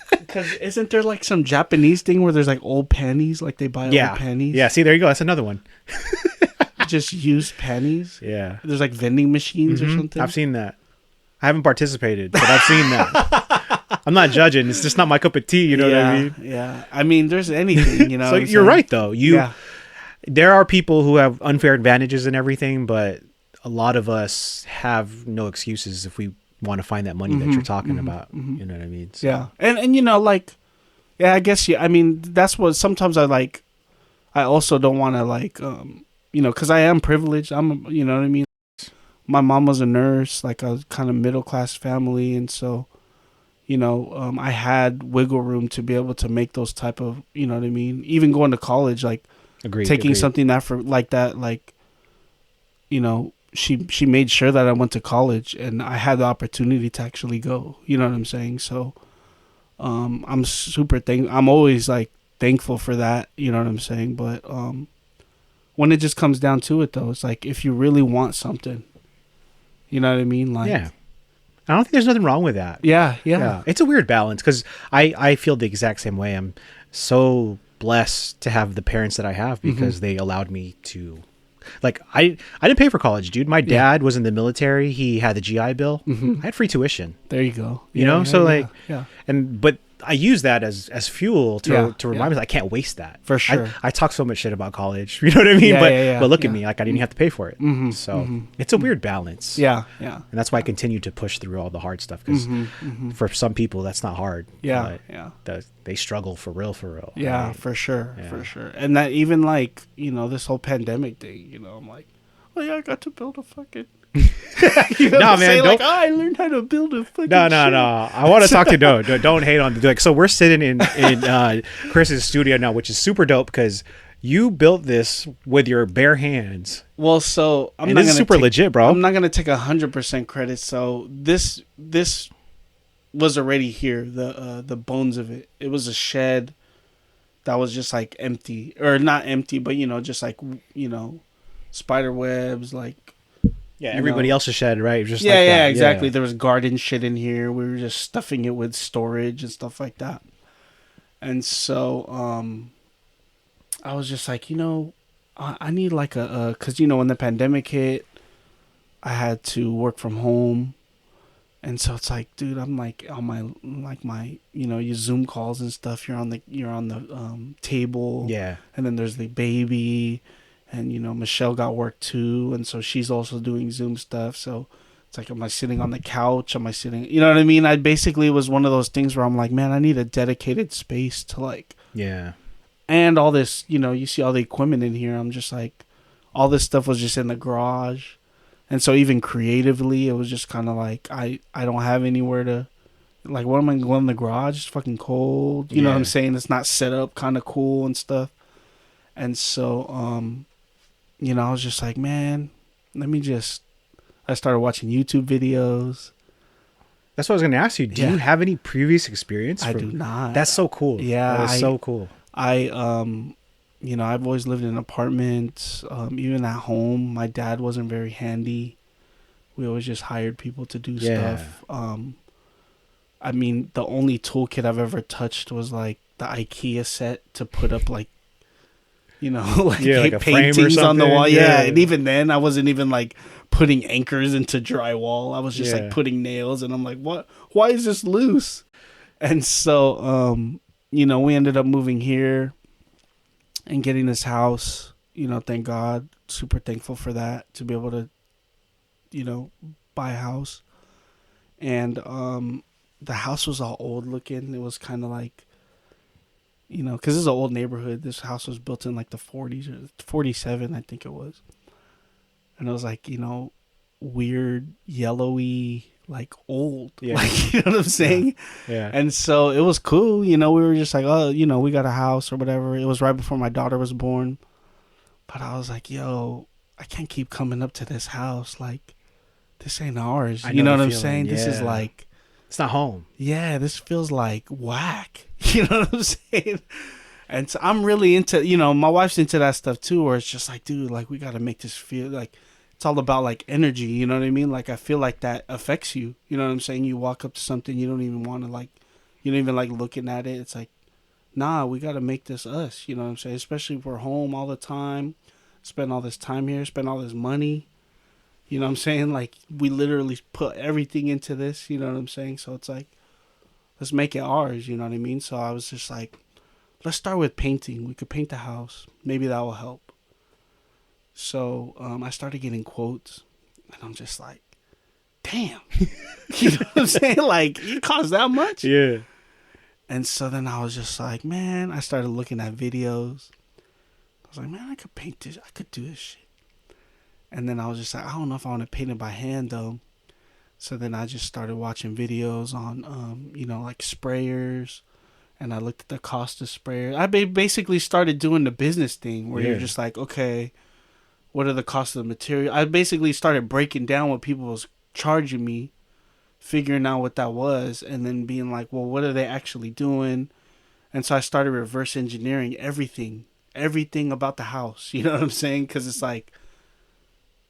Because isn't there like some Japanese thing where there's like old panties? Like they buy old panties? Yeah, see, there you go. That's another one. Just used panties? Yeah. There's like vending machines or something? I've seen that. I haven't participated, but I've seen that. I'm not judging. It's just not my cup of tea. You know what I mean? Yeah. I mean, there's anything, you know. So you're right though. Yeah. There are people who have unfair advantages and everything, but a lot of us have no excuses if we want to find that money that you're talking about. You know what I mean? So. Yeah. And you know, like, yeah, I guess, yeah. I mean, that's what sometimes I also don't want to like, you know, cause I am privileged. You know what I mean? My mom was a nurse, like a kind of middle-class family. And so, you know, I had wiggle room to be able to make those type of, you know what I mean? Even going to college, like taking something that for like that, like, you know, she made sure that I went to college and I had the opportunity to actually go, you know what I'm saying? So, I'm I'm always like thankful for that, you know what I'm saying? But, when it just comes down to it though, it's like, if you really want something, you know what I mean? Like, yeah. I don't think there's nothing wrong with that. Yeah. It's a weird balance because I feel the exact same way. I'm so blessed to have the parents that I have because they allowed me to, like, I didn't pay for college, dude. My dad was in the military. He had the GI Bill. I had free tuition. There you go. You know, so but I use that as fuel to remind me I can't waste that. For sure. I talk so much shit about college. You know what I mean? But look at me, like I didn't have to pay for it. So it's a weird balance. Yeah. And that's why I continue to push through all the hard stuff because for some people that's not hard. Yeah. They struggle for real. Yeah, right? For sure. And that even like, you know, this whole pandemic thing, you know, I'm like, oh yeah, I got to build a fucking you know no, man, like, I learned how to build a fucking No. I want to talk to don't hate on the like. So we're sitting in Chris's studio now, which is super dope because you built this with your bare hands. Well, so this is super legit, bro. I'm not gonna take 100% credit. So this was already here. The bones of it. It was a shed that was just like empty, or not empty, but you know, just like, you know, spider webs, like. Yeah, everybody else's shed, right? Just exactly. There was garden shit in here. We were just stuffing it with storage and stuff like that. And so, I was just like, you know, I need like cause you know, when the pandemic hit, I had to work from home. And so it's like, dude, I'm like on my, you know, your Zoom calls and stuff. You're on the table. Yeah. And then there's the baby. And, you know, Michelle got work too. And so she's also doing Zoom stuff. So it's like, am I sitting on the couch? Am I sitting, you know what I mean? I basically was one of those things where I'm like, man, I need a dedicated space to like, and all this, you know, you see all the equipment in here. I'm just like, all this stuff was just in the garage. And so even creatively, it was just kind of like, I don't have anywhere to, like, what am I going in the garage? It's fucking cold. You know what I'm saying? It's not set up kind of cool and stuff. And so, you know, I was just like, man, I started watching YouTube videos. That's what I was going to ask you. Do you have any previous experience? I do not. That's so cool. Yeah. That is so cool. You know, I've always lived in apartments. Even at home, my dad wasn't very handy. We always just hired people to do stuff. I mean, the only toolkit I've ever touched was like the IKEA set to put up like, you know, like paintings on the wall. Yeah. And even then I wasn't even like putting anchors into drywall. I was just like putting nails, and I'm like, what? Why is this loose? And so, you know, we ended up moving here and getting this house, you know, thank God, super thankful for that, to be able to, you know, buy a house. And, the house was all old looking. It was kind of like, you know, because this is an old neighborhood. This house was built in like the 40s or 47, I think it was. And it was like, you know, weird, yellowy, like old. Yeah. Like, you know what I'm saying? Yeah. And so it was cool. You know, we were just like, oh, you know, we got a house or whatever. It was right before my daughter was born. But I was like, yo, I can't keep coming up to this house. Like, this ain't ours. You know what I'm saying? This is like, it's not home. Yeah, this feels like whack. You know what I'm saying? And so I'm really into, you know, my wife's into that stuff too, where it's just like, dude, like, we got to make this feel like, it's all about like energy. You know what I mean? Like, I feel like that affects you. You know what I'm saying? You walk up to something, you don't even want to like, you don't even like looking at it. It's like, nah, we got to make this us. You know what I'm saying? Especially if we're home all the time, spend all this time here, spend all this money. You know what I'm saying? Like, we literally put everything into this. You know what I'm saying? So it's like, let's make it ours. You know what I mean? So I was just like, let's start with painting. We could paint the house. Maybe that will help. So I started getting quotes, and I'm just like, damn. You know what I'm saying? Like, it costs that much? Yeah. And so then I was just like, man, I started looking at videos. I was like, man, I could paint this. I could do this shit. And then I was just like, I don't know if I want to paint it by hand, though. So then I just started watching videos on, like sprayers. And I looked at the cost of sprayers. I basically started doing the business thing where you're just like, okay, what are the costs of the material? I basically started breaking down what people was charging me, figuring out what that was, and then being like, well, what are they actually doing? And so I started reverse engineering everything about the house. You know what I'm saying? Because it's like,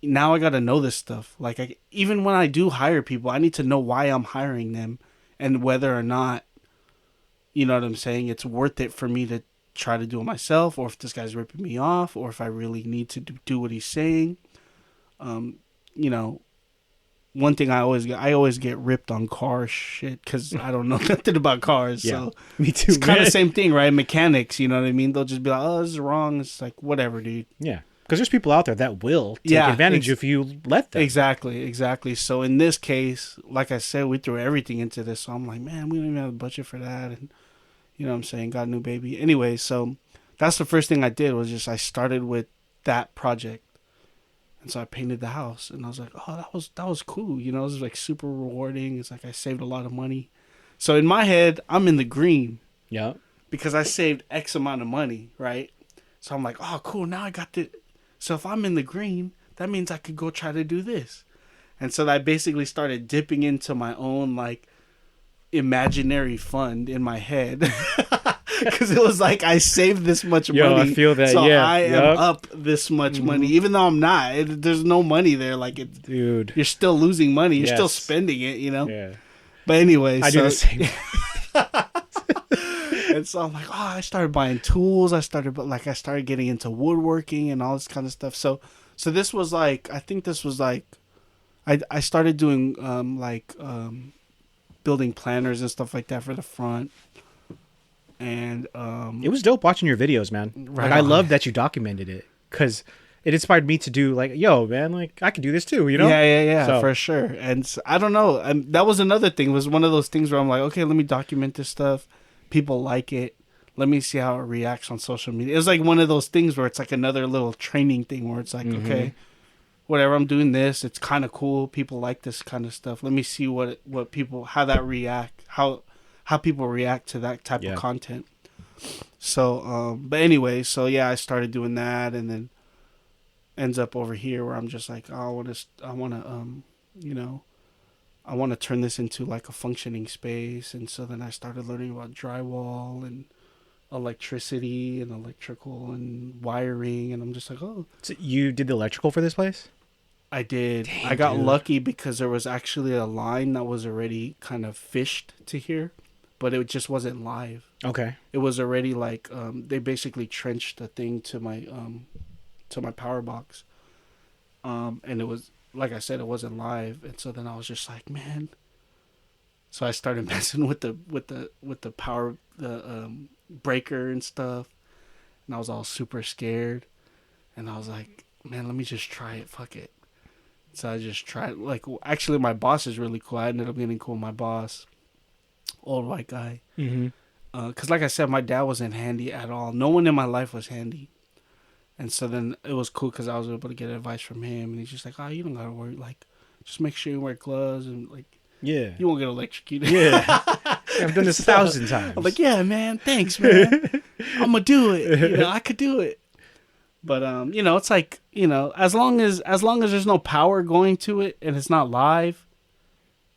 now I got to know this stuff. Like, even when I do hire people, I need to know why I'm hiring them and whether or not, you know what I'm saying, it's worth it for me to try to do it myself, or if this guy's ripping me off, or if I really need to do what he's saying. One thing I always get ripped on car shit because I don't know nothing about cars. Yeah, so me too. It's kind of the same thing, right? Mechanics, you know what I mean? They'll just be like, oh, this is wrong. It's like, whatever, dude. Yeah, because there's people out there that will take advantage if you let them. Exactly. So in this case, like I said, we threw everything into this. So I'm like, man, we don't even have a budget for that. And you know what I'm saying? Got a new baby. Anyway, so that's the first thing I did was just I started with that project. And so I painted the house, and I was like, oh, that was cool. You know, it was like super rewarding. It's like I saved a lot of money. So in my head, I'm in the green. Yeah. Because I saved X amount of money, right? So I'm like, oh, cool. Now I got the. So if I'm in the green, that means I could go try to do this. And so I basically started dipping into my own like imaginary fund in my head. Because it was like I saved this much money. I feel that. So yeah, I am up this much money, even though I'm not. There's no money there. Like dude, you're still losing money. You're still spending it. You know. Yeah. But anyway, I do the same. And so I'm like, I started buying tools. I started getting into woodworking and all this kind of stuff. So this was like, I think this was like, I started doing building planners and stuff like that for the front. And it was dope watching your videos, man. Right, like, I love that you documented it because it inspired me to do like, yo, man, like I could do this too, you know? Yeah, so, for sure. And so, I don't know. That was another thing. It was one of those things where I'm like, okay, let me document this stuff. People like it. Let me see how it reacts on social media. It was like one of those things where it's like another little training thing where it's like, okay, whatever, I'm doing this. It's kind of cool. People like this kind of stuff. Let me see what people, how that react, how people react to that type of content. So, but anyway, so yeah, I started doing that, and then ends up over here where I'm just like, I want to turn this into like a functioning space. And so then I started learning about drywall and electricity and electrical and wiring, and I'm just like, oh. So you did the electrical for this place? I did. Dang, I got lucky because there was actually a line that was already kind of fished to here, but it just wasn't live. Okay. It was already like they basically trenched a thing to my power box, and it was, like I said, it wasn't live. And so then I was just like, man. So I started messing with the power breaker and stuff, and I was all super scared, and I was like, man, let me just try it. Fuck it. So I just tried. Like, actually, my boss is really cool. I ended up getting cool with my boss, old white guy. Mm-hmm. Because like I said, my dad wasn't handy at all. No one in my life was handy. And so then it was cool because I was able to get advice from him. And he's just like, you don't got to worry. Like, just make sure you wear gloves and, like, you won't get electrocuted. Yeah. I've done this 1,000 times. I'm like, yeah, man. Thanks, man. I'm going to do it. I could do it. But, it's like, as long as there's no power going to it and it's not live,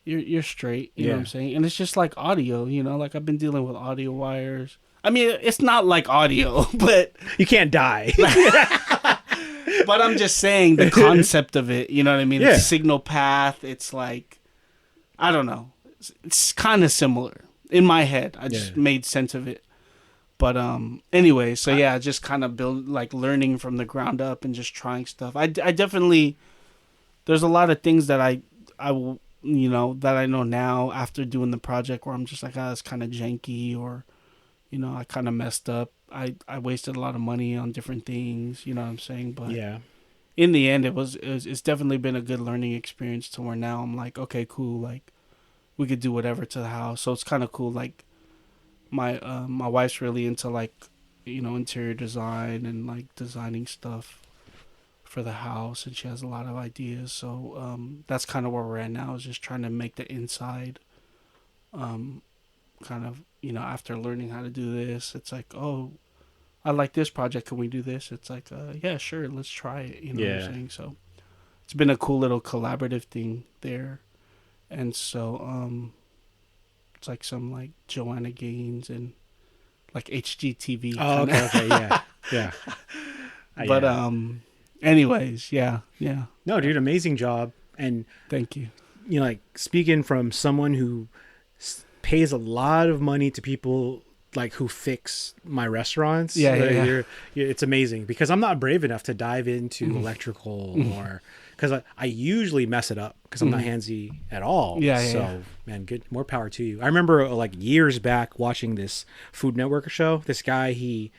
you're straight. You know what I'm saying? And it's just like audio, like I've been dealing with audio wires. I mean, it's not like audio, but you can't die. But I'm just saying the concept of it, you know what I mean? Yeah. The signal path, it's like, I don't know. It's kind of similar in my head. I just made sense of it. But anyway, so yeah, just kind of learning from the ground up and just trying stuff. I definitely, there's a lot of things that I that I know now after doing the project, where I'm just like, it's kind of janky, or, I kind of messed up. I wasted a lot of money on different things, you know what I'm saying? But Yeah. in the end, it's definitely been a good learning experience to where now I'm like, okay, cool. Like, we could do whatever to the house. So it's kind of cool. Like, my wife's really into like, interior design and like designing stuff for the house, and she has a lot of ideas. So that's kind of where we're at now, is just trying to make the inside kind of, after learning how to do this, it's like, oh, I like this project, can we do this? It's like, yeah, sure, let's try it, what I'm saying? So it's been a cool little collaborative thing there. And so it's like some like Joanna Gaines and like HGTV. Oh, okay, yeah, yeah. But anyways, yeah. No, dude, amazing job. And thank you. like speaking from someone who pays a lot of money to people like who fix my restaurants. Yeah. It's amazing, because I'm not brave enough to dive into electrical or because I usually mess it up because I'm not handsy at all. So man, good, more power to you. I remember like years back watching this Food Network show. This guy, he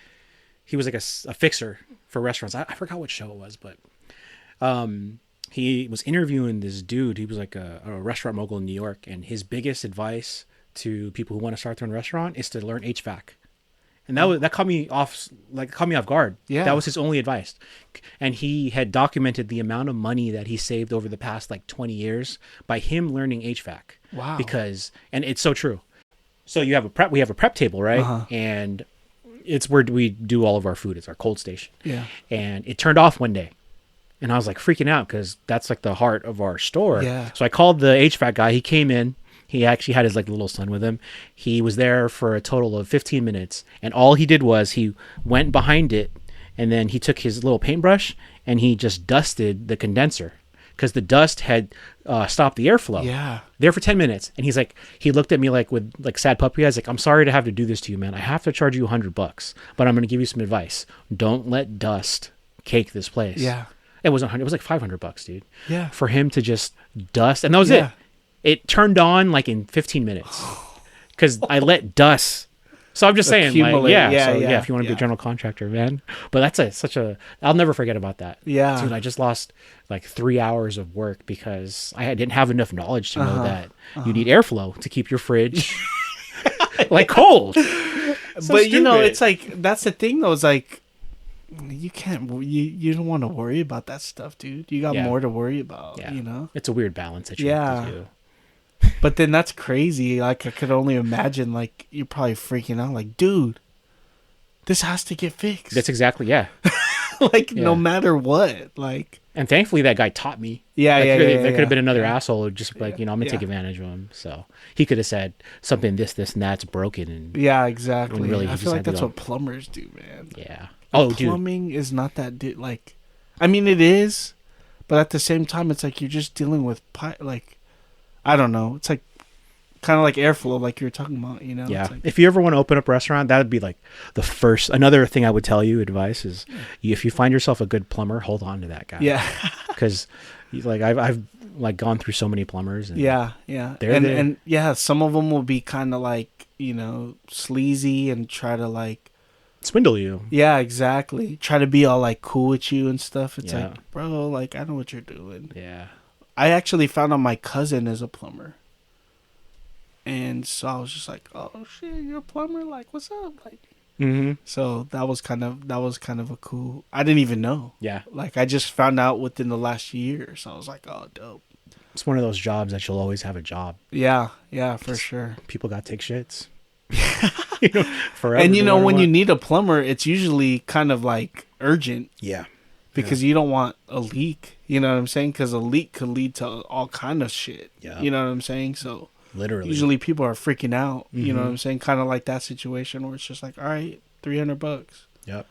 was like a fixer for restaurants. I forgot what show it was, but he was interviewing this dude. He was like a restaurant mogul in New York, and his biggest advice to people who want to start their own restaurant is to learn HVAC. And that caught me off guard. Yeah. That was his only advice. And he had documented the amount of money that he saved over the past like 20 years by him learning HVAC. Wow. And it's so true. So we have a prep table, right? Uh-huh. And it's where we do all of our food. It's our cold station. Yeah. And it turned off one day. And I was like freaking out, because that's like the heart of our store. Yeah. So I called the HVAC guy. He came in. He actually had his like little son with him. He was there for a total of 15 minutes. And all he did was he went behind it, and then he took his little paintbrush and he just dusted the condenser, because the dust had stopped the airflow. Yeah. There for 10 minutes. And he's like, he looked at me like with like sad puppy eyes, like, I'm sorry to have to do this to you, man. I have to charge you $100, but I'm going to give you some advice. Don't let dust cake this place. Yeah. It wasn't $100. It was like $500, dude. Yeah. For him to just dust. And that was it. It turned on like in 15 minutes, because I let dust. So I'm just saying, like, if you want to be a general contractor, man. But that's I'll never forget about that. Yeah. Dude, I just lost like 3 hours of work because I didn't have enough knowledge to know that you need airflow to keep your fridge like cold. So but stupid. it's like, that's the thing though. It's like, you can't, you don't want to worry about that stuff, dude. You got more to worry about, It's a weird balance that you have to do. But then that's crazy. Like, I could only imagine, like, you're probably freaking out. Like, dude, this has to get fixed. That's exactly, no matter what. Like, and thankfully that guy taught me. There could have been another asshole who just like, I'm going to take advantage of him. So he could have said something, this, and that's broken. And exactly. Really, I feel like that's what plumbers do, man. Yeah. Plumbing is not that, like, I mean, it is, but at the same time, it's like you're just dealing with, like, I don't know. It's like kind of like airflow, like you were talking about, Yeah. It's like, if you ever want to open up a restaurant, that would be like another thing I would tell you, advice is, if you find yourself a good plumber, hold on to that guy. Yeah. Because like I've like gone through so many plumbers. And yeah. And some of them will be kind of like, sleazy and try to like swindle you. Yeah, exactly. Try to be all like cool with you and stuff. It's like, bro, like, I know what you're doing. Yeah. I actually found out my cousin is a plumber. And so I was just like, oh shit, you're a plumber? Like, what's up? Like, so that was kind of a cool, I didn't even know. Yeah. Like, I just found out within the last year. So I was like, oh, dope. It's one of those jobs that you'll always have a job. Yeah, for sure. People got to take shits. Forever. And when you need a plumber, it's usually kind of like urgent. Yeah. Because you don't want a leak, you know what I'm saying? Because a leak could lead to all kind of shit. Yeah. You know what I'm saying? So literally, usually people are freaking out. You know what I'm saying? Kind of like that situation where it's just like, all right, $300. Yep.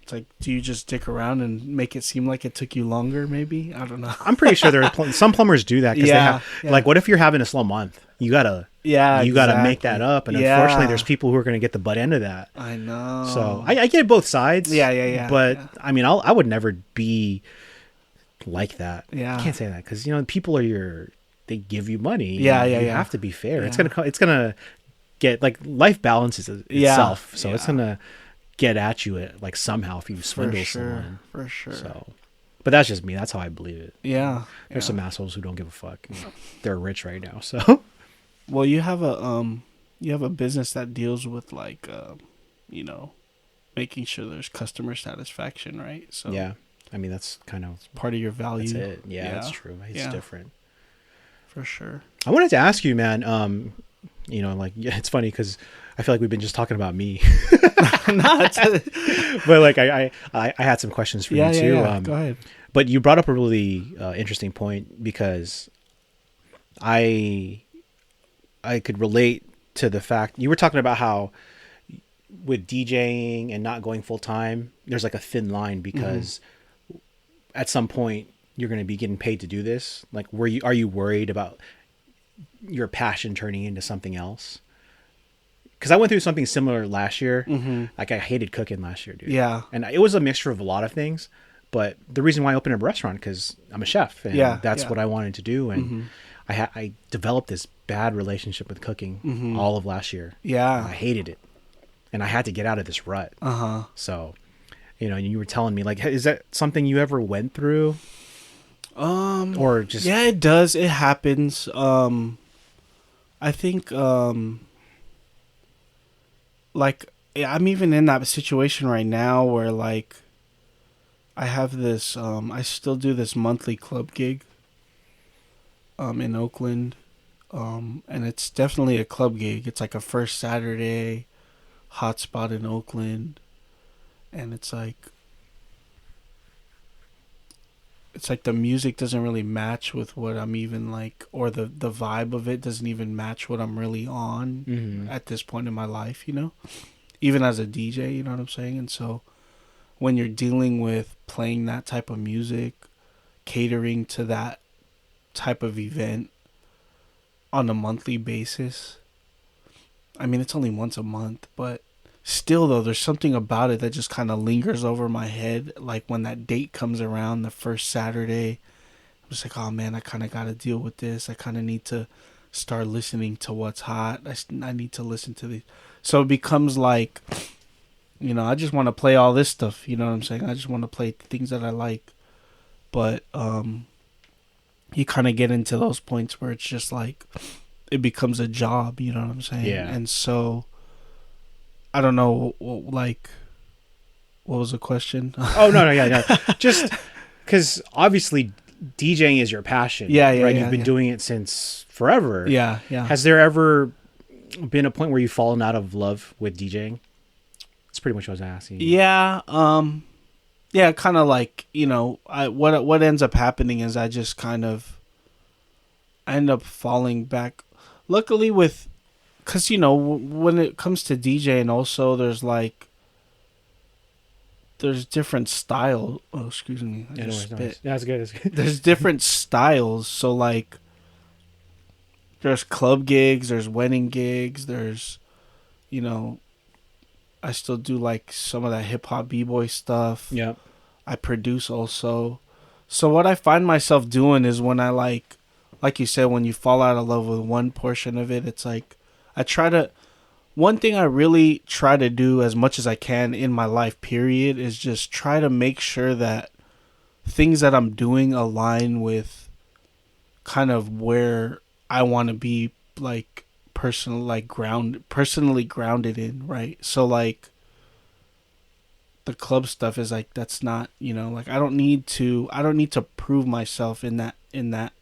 It's like, do you just stick around and make it seem like it took you longer? Maybe, I don't know. I'm pretty sure some plumbers do that. Because like, what if you're having a slow month? You gotta make that up, and unfortunately, there's people who are gonna get the butt end of that. I know. So I get both sides. Yeah. But I mean, I would never be like that. Yeah, I can't say that because people are your they give you money. Yeah, you yeah. have to be fair. Yeah. It's gonna get like life balances itself, so Yeah. it's gonna get at you like somehow if you swindle someone. For sure. So, but that's just me. That's how I believe it. Yeah. There's some assholes who don't give a fuck. They're rich right now, so. Well, you have a business that deals with like you know, making sure there's customer satisfaction, right? So Yeah, I mean that's kind of part of your value. that's it. Yeah, that's true. It's different. For sure. I wanted to ask you, man. You know, like it's funny because I feel like we've been just talking about me, but like I had some questions for you too. Yeah. Go ahead. But you brought up a really interesting point because I could relate to the fact you were talking about how with DJing and not going full time, there's like a thin line because at some point you're going to be getting paid to do this. Like, are you worried about your passion turning into something else? Because I went through something similar last year. Like I hated cooking last year, dude. Yeah. And it was a mixture of a lot of things. But the reason why I opened a restaurant, because I'm a chef and that's what I wanted to do. And I developed this bad relationship with cooking all of last year. Yeah. I hated it. And I had to get out of this rut. So, you know, you were telling me, like, is that something you ever went through? Or just... Yeah, it does. It happens. I think, like, I'm even in that situation right now where, like, I have this, I still do this monthly club gig, in Oakland. And it's definitely a club gig. It's like a first Saturday hotspot in Oakland. And it's like the music doesn't really match with what I'm even like, or the vibe of it doesn't even match what I'm really on at this point in my life, you know, even as a DJ, you know what I'm saying? And so when you're dealing with playing that type of music, catering to that type of event on a monthly basis, I mean, it's only once a month, but still, though, there's something about it that just kind of lingers over my head. Like when that date comes around, the first Saturday, I'm just like, oh man, I kind of got to deal with this. I kind of need to start listening to what's hot. I need to listen to the. So it becomes like, you know, I just want to play all this stuff. You know what I'm saying? I just want to play things that I like. But you kind of get into those points where it's just like, it becomes a job. You know what I'm saying? Yeah. And so, I don't know, like, what was the question? Oh, no. Just because obviously DJing is your passion. Yeah, right? You've been doing it since forever. Yeah. Has there ever been a point where you've fallen out of love with DJing? That's pretty much what I was asking. Yeah. Yeah, kind of like, you know, what ends up happening is I end up falling back. Luckily because, you know, when it comes to DJing also, there's different style. Oh, excuse me. I just spit. Yeah, that's good. There's different styles. So, like, there's club gigs, there's wedding gigs, there's, you know, I still do, like, some of that hip-hop b-boy stuff. Yeah. I produce also. So what I find myself doing is when I, like you said, when you fall out of love with one portion of it, it's like, one thing I really try to do as much as I can in my life, period, is just try to make sure that things that I'm doing align with kind of where I want to be, like, personally grounded in, right? So, like, the club stuff is like, that's not, you know, like, I don't need to prove myself in that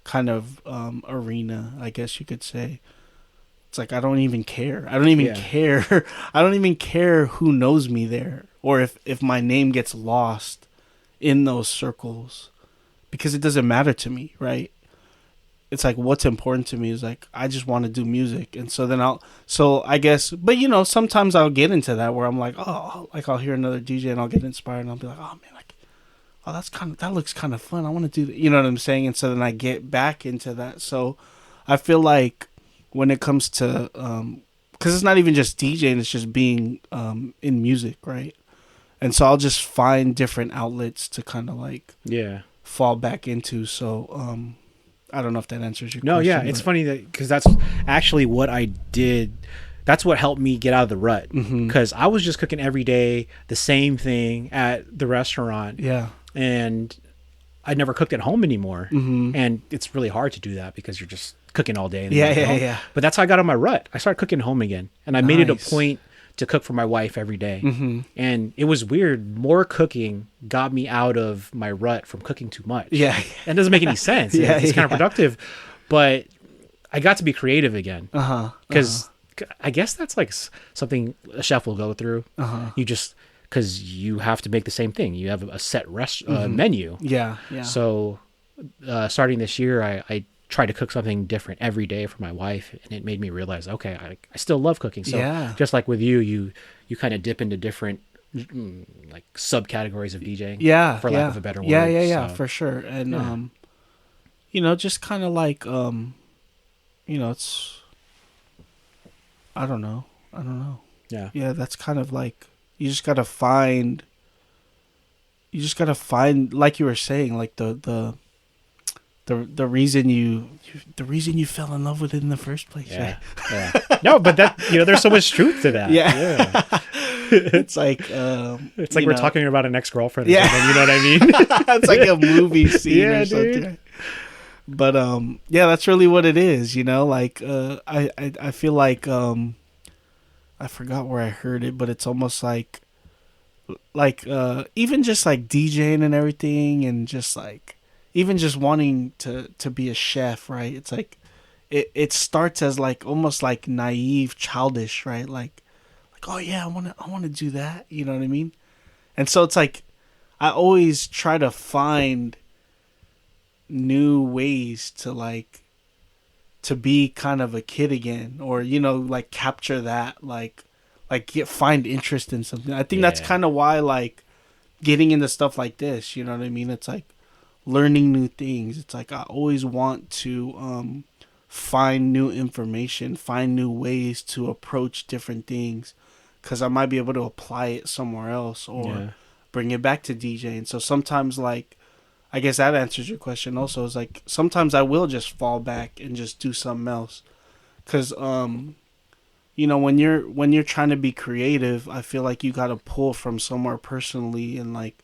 kind of arena, I guess you could say. It's like, I don't even care. I don't even care. I don't even care who knows me there, or if my name gets lost in those circles, because it doesn't matter to me, right? It's like, what's important to me is like, I just want to do music. And so then I guess, but you know, sometimes I'll get into that where I'm like, oh, like I'll hear another DJ and I'll get inspired and I'll be like, oh man, like, oh, that looks kind of fun. I want to do that. You know what I'm saying? And so then I get back into that. So I feel like when it comes to, cause it's not even just DJing, it's just being, in music. Right. And so I'll just find different outlets to kind of like, fall back into. So, I don't know if that answers your No, question. yeah, it's funny that because that's actually what I did. That's what helped me get out of the rut because I was just cooking every day the same thing at the restaurant. Yeah. And I never cooked at home anymore. And it's really hard to do that because you're just cooking all day. And then you're home. But that's how I got on my rut. I started cooking home again, and I made it a point to cook for my wife every day. And it was weird. More cooking got me out of my rut from cooking too much. Yeah. And it doesn't make any sense. It's kind of productive, but I got to be creative again. Because I guess that's like something a chef will go through. You just, because you have to make the same thing. You have a set menu. Yeah. So starting this year, I try to cook something different every day for my wife, and it made me realize, okay, I still love cooking. So just like with you kind of dip into different like subcategories of DJing. Yeah. For lack of a better word. Yeah, for sure. And just kind of like it's, I don't know. Yeah, that's kind of like, you just gotta find, like you were saying, like the reason you fell in love with it in the first place. Yeah. No, but that, there's so much truth to that. Yeah. It's like it's like we're talking about an ex-girlfriend. Yeah. You know what I mean? It's like a movie scene or something. Dude. But that's really what it is, like I feel like I forgot where I heard it, but it's almost like even just like DJing and everything, and just like even just wanting to be a chef, right? It's like it starts as like almost like naive, childish, right? Like oh yeah, I want to do that, you know what I mean? And so it's like I always try to find new ways to be kind of a kid again, or like capture that, find interest in something. I think that's kind of why, like, getting into stuff like this, you know what I mean? It's like learning new things. It's like I always want to find new information, find new ways to approach different things, because I might be able to apply it somewhere else or bring it back to DJing. So sometimes, like, I guess that answers your question also. Is like sometimes I will just fall back and just do something else, because when you're trying to be creative, I feel like you got to pull from somewhere personally, and like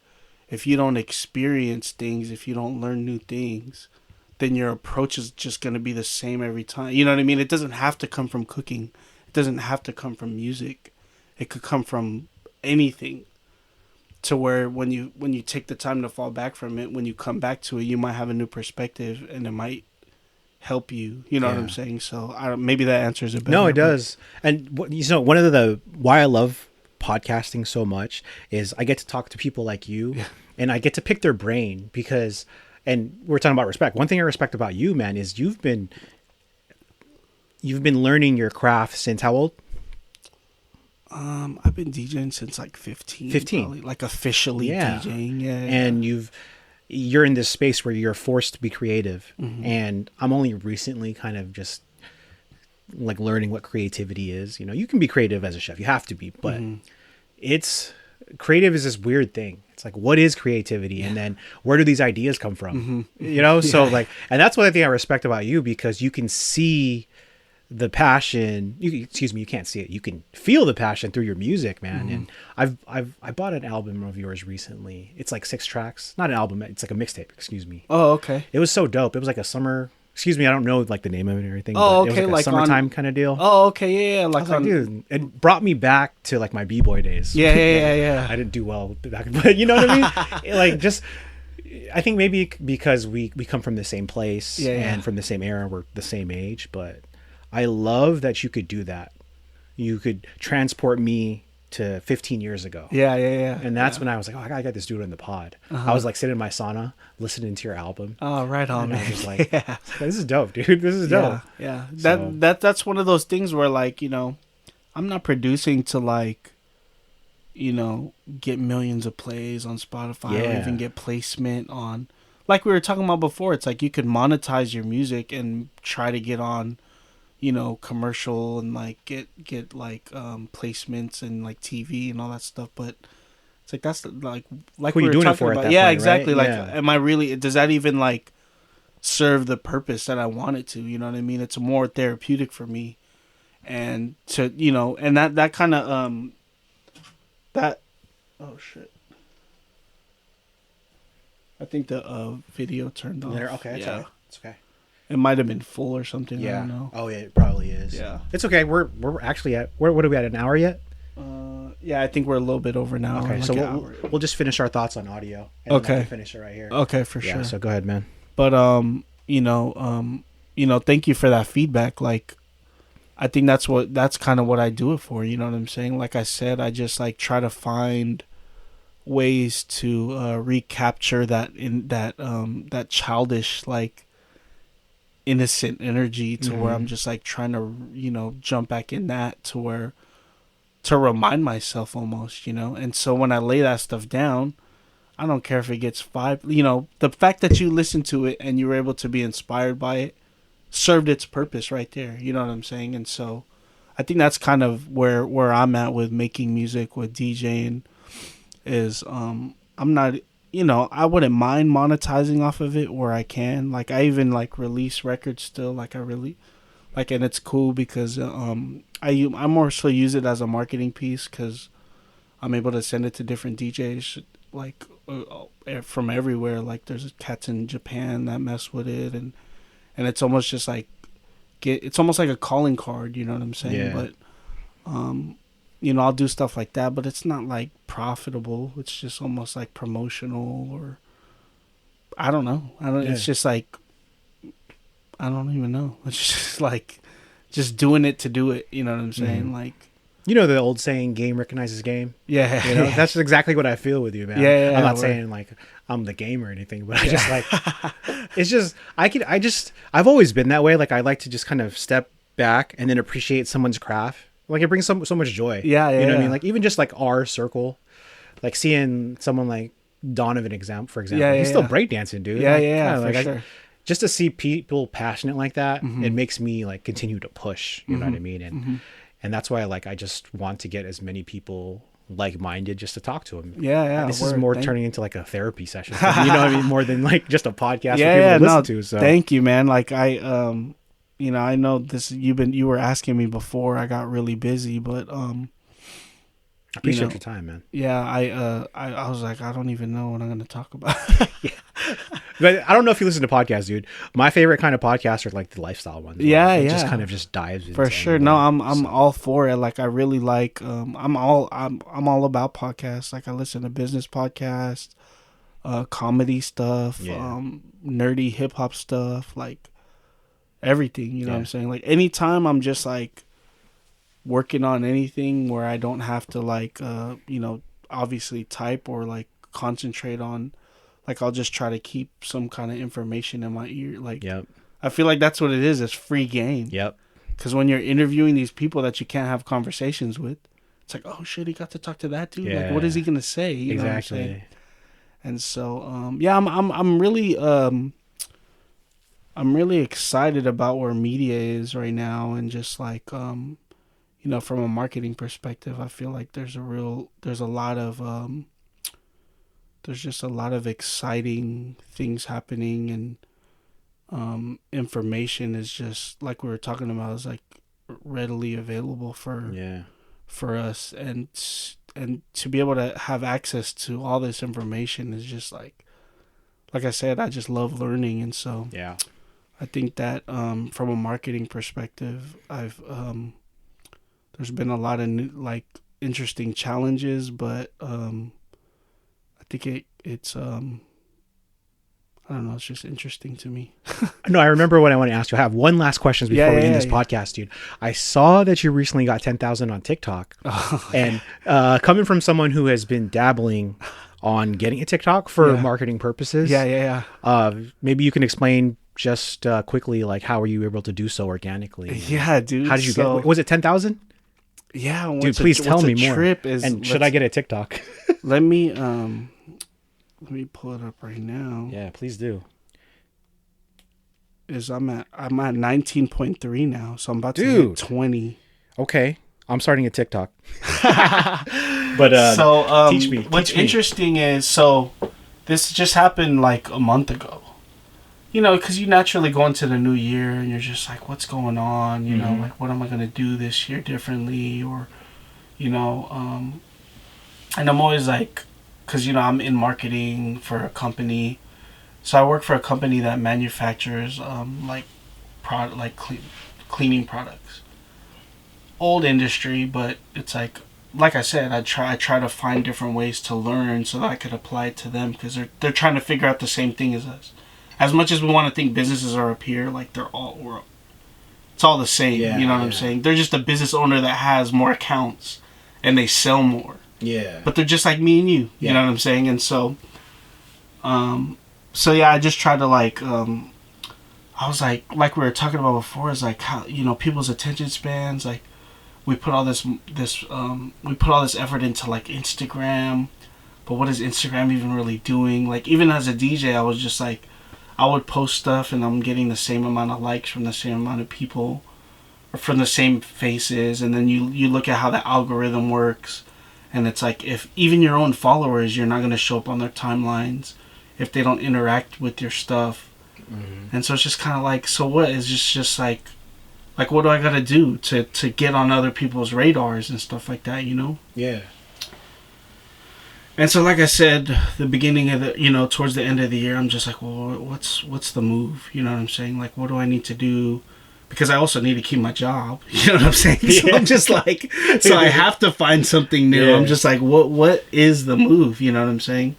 if you don't experience things, if you don't learn new things, then your approach is just going to be the same every time. You know what I mean? It doesn't have to come from cooking. It doesn't have to come from music. It could come from anything. To where when you take the time to fall back from it, when you come back to it, you might have a new perspective, and it might help you. You know what I'm saying? So maybe that answers it better. No, it does. And one of the why I love podcasting so much is I get to talk to people like you, and I get to pick their brain because, and we're talking about respect. One thing I respect about you, man, is you've been learning your craft since how old? I've been DJing since like 15. 15. Probably, like officially DJing. Yeah. And you're in this space where you're forced to be creative. And I'm only recently kind of just like learning what creativity is. You can be creative as a chef. You have to be, but it's creative is this weird thing. It's like, what is creativity? And then where do these ideas come from? So like, and that's what I think I respect about you, because you can see the passion. You can't see it. You can feel the passion through your music, man. And I bought an album of yours recently. It's like 6 tracks, not an album. It's like a mixtape. Excuse me. Oh, okay. It was so dope. It was like a summer. Excuse me, I don't know like the name of it or anything. Oh, but okay. It was like a summertime kind of deal. Oh, okay. Yeah. Like, dude, it brought me back to like my b-boy days. Yeah. I didn't do well back, but you know what I mean? Like, just, I think maybe because we come from the same place and from the same era, we're the same age, but I love that you could do that. You could transport me to 15 years ago. Yeah. And that's when I was like, oh, I gotta get this dude in the pod. I was like sitting in my sauna, listening to your album. Oh, right on, man. I was like, this is dope, dude. This is dope. Yeah. That's one of those things where, like, I'm not producing to, like, get millions of plays on Spotify or even get placement on, like we were talking about before. It's like you could monetize your music and try to get on, commercial and like get like placements and like TV and all that stuff, but it's like that's like what we you're were doing talking it for about. at that Yeah, point, exactly. right? Like, am I really? Does that even like serve the purpose that I want it to. You know what I mean? It's more therapeutic for me, and to and that kind of that. Oh shit! I think the video turned off. Okay, yeah, it's okay. It might have been full or something. Yeah. I don't know. Oh yeah, it probably is. Yeah. It's okay. We're actually at what are we at, an hour yet? Yeah, I think we're a little bit over now. Okay, like so we'll just finish our thoughts on audio. And Okay. Then I can finish it right here. Okay, for Yeah. sure. So go ahead, man. But thank you for that feedback. Like, I think that's kind of what I do it for. You know what I'm saying? Like I said, I just like try to find ways to recapture that childish, like, innocent energy to where I'm just like trying to jump back in that to remind myself almost, and so when I lay that stuff down, I don't care if it gets 5, the fact that you listened to it and you were able to be inspired by it served its purpose right there. You know what I'm saying? And so I think that's kind of where I'm at with making music, with DJing, is I'm not, I wouldn't mind monetizing off of it where I can. Like, I even like release records still, like I really like, and it's cool because I more so use it as a marketing piece because I'm able to send it to different DJs like from everywhere. Like, there's cats in Japan that mess with it, and it's almost just like it's almost like a calling card. You know what I'm saying? Yeah. But I'll do stuff like that, but it's not like profitable. It's just almost like promotional, or I don't know. It's just like, I don't even know. It's just like just doing it to do it. You know what I'm saying? Like, the old saying, "Game recognizes game." yeah, That's exactly what I feel with you, man. Yeah, I'm not saying like I'm the game or anything, but I just like it's just I've always been that way. Like, I like to just kind of step back and then appreciate someone's craft. Like, it brings so much joy. Yeah, you know what I yeah. mean? Like, even just like our circle, like seeing someone like Donovan, for example, he's still breakdancing, dude. Yeah, like, for sure. Just to see people passionate like that, it makes me like continue to push. You know what I mean? And that's why I just want to get as many people like-minded just to talk to them. Yeah. This is more turning into like a therapy session. You know what I mean? More than like just a podcast for people to listen to. So thank you, man. Like, I know this. You were asking me before I got really busy, but I appreciate your time, man. Yeah, I was like, I don't even know what I'm going to talk about. But I don't know if you listen to podcasts, dude. My favorite kind of podcasts are like the lifestyle ones. Yeah, it just kind of just dives into for sure. No, I'm all for it. Like, I really like. I'm all about podcasts. Like, I listen to business podcasts, comedy stuff, nerdy hip hop stuff, like everything. You know what I'm saying? Like, anytime I'm just like working on anything where I don't have to like obviously type or like concentrate on, like, I'll just try to keep some kind of information in my ear. Like, I feel like that's what it is. It's free game. Yep. Because when you're interviewing these people that you can't have conversations with, it's like, oh shit, he got to talk to that dude. Yeah. Like, what is he gonna say? You know what I'm Exactly. saying? And so, I'm really excited about where media is right now, and just like, from a marketing perspective, I feel like there's just a lot of exciting things happening, and information is just, like we were talking about, is like readily available for us, and to be able to have access to all this information is just like I said, I just love learning. And so I think that from a marketing perspective, I've there's been a lot of like interesting challenges, but I think it's I don't know, it's just interesting to me. No, I remember what I want to ask you. I have one last question before we end this podcast, dude. I saw that you recently got 10,000 on TikTok. And coming from someone who has been dabbling on getting a TikTok for marketing purposes. Maybe you can explain just quickly, like, how were you able to do so organically? Yeah, dude. How did you get? Was it 10,000? Yeah, dude. Please tell me more. And should I get a TikTok? Let me pull it up right now. Yeah, please do. I'm at 19.3 now, so I'm about to hit 20. Okay, I'm starting a TikTok. But teach me. What's interesting is, so this just happened like a month ago. you know, because you naturally go into the new year and you're just like, what's going on? You know, Mhm. like, what am I going to do this year differently? Or, you know, and I'm always like, because, you know, I'm in marketing for a company. So I work for a company that manufactures, like, cleaning products. Old industry, but it's like I said, I try to find different ways to learn so that I could apply it to them, because they're trying to figure out the same thing as us. As much as we want to think businesses are up here, like it's all the same. Yeah, you know what I'm saying? They're just a business owner that has more accounts and they sell more. Yeah. But they're just like me and you. Yeah. You know what I'm saying? And so, yeah, I just try to I was like we were talking about before, is like how, you know, people's attention spans, like we put all this effort into like Instagram, but what is Instagram even really doing? Like, even as a DJ, I was just like, I would post stuff and I'm getting the same amount of likes from the same amount of people, or from the same faces, and then you look at how the algorithm works, and it's like, if even your own followers, you're not going to show up on their timelines if they don't interact with your stuff. Mm-hmm. And so it's just kind of like, so what? It's just like what do I got to do to get on other people's radars and stuff like that, you know? Yeah. And so, like I said, the beginning of the, you know, towards the end of the year, I'm just like, well, what's the move? You know what I'm saying? Like, what do I need to do? Because I also need to keep my job. You know what I'm saying? So I'm just like, so I have to find something new. Yeah. I'm just like, what is the move? You know what I'm saying?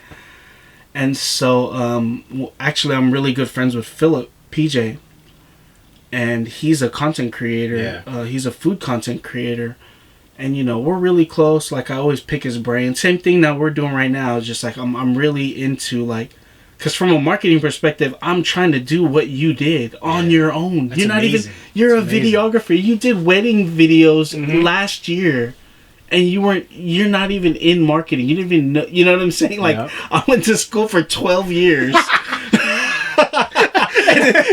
And so, actually, I'm really good friends with Philip PJ, and he's a content creator. Yeah. He's a food content creator. And, you know, we're really close. Like, I always pick his brain. Same thing that we're doing right now. Is just like, I'm really into, like, because from a marketing perspective, I'm trying to do what you did on your own. That's you're not amazing. even, you're That's a amazing. videographer. You did wedding videos Mhm. last year. And you're not even in marketing. You didn't even know, you know what I'm saying? Like, Yeah. I went to school for 12 years.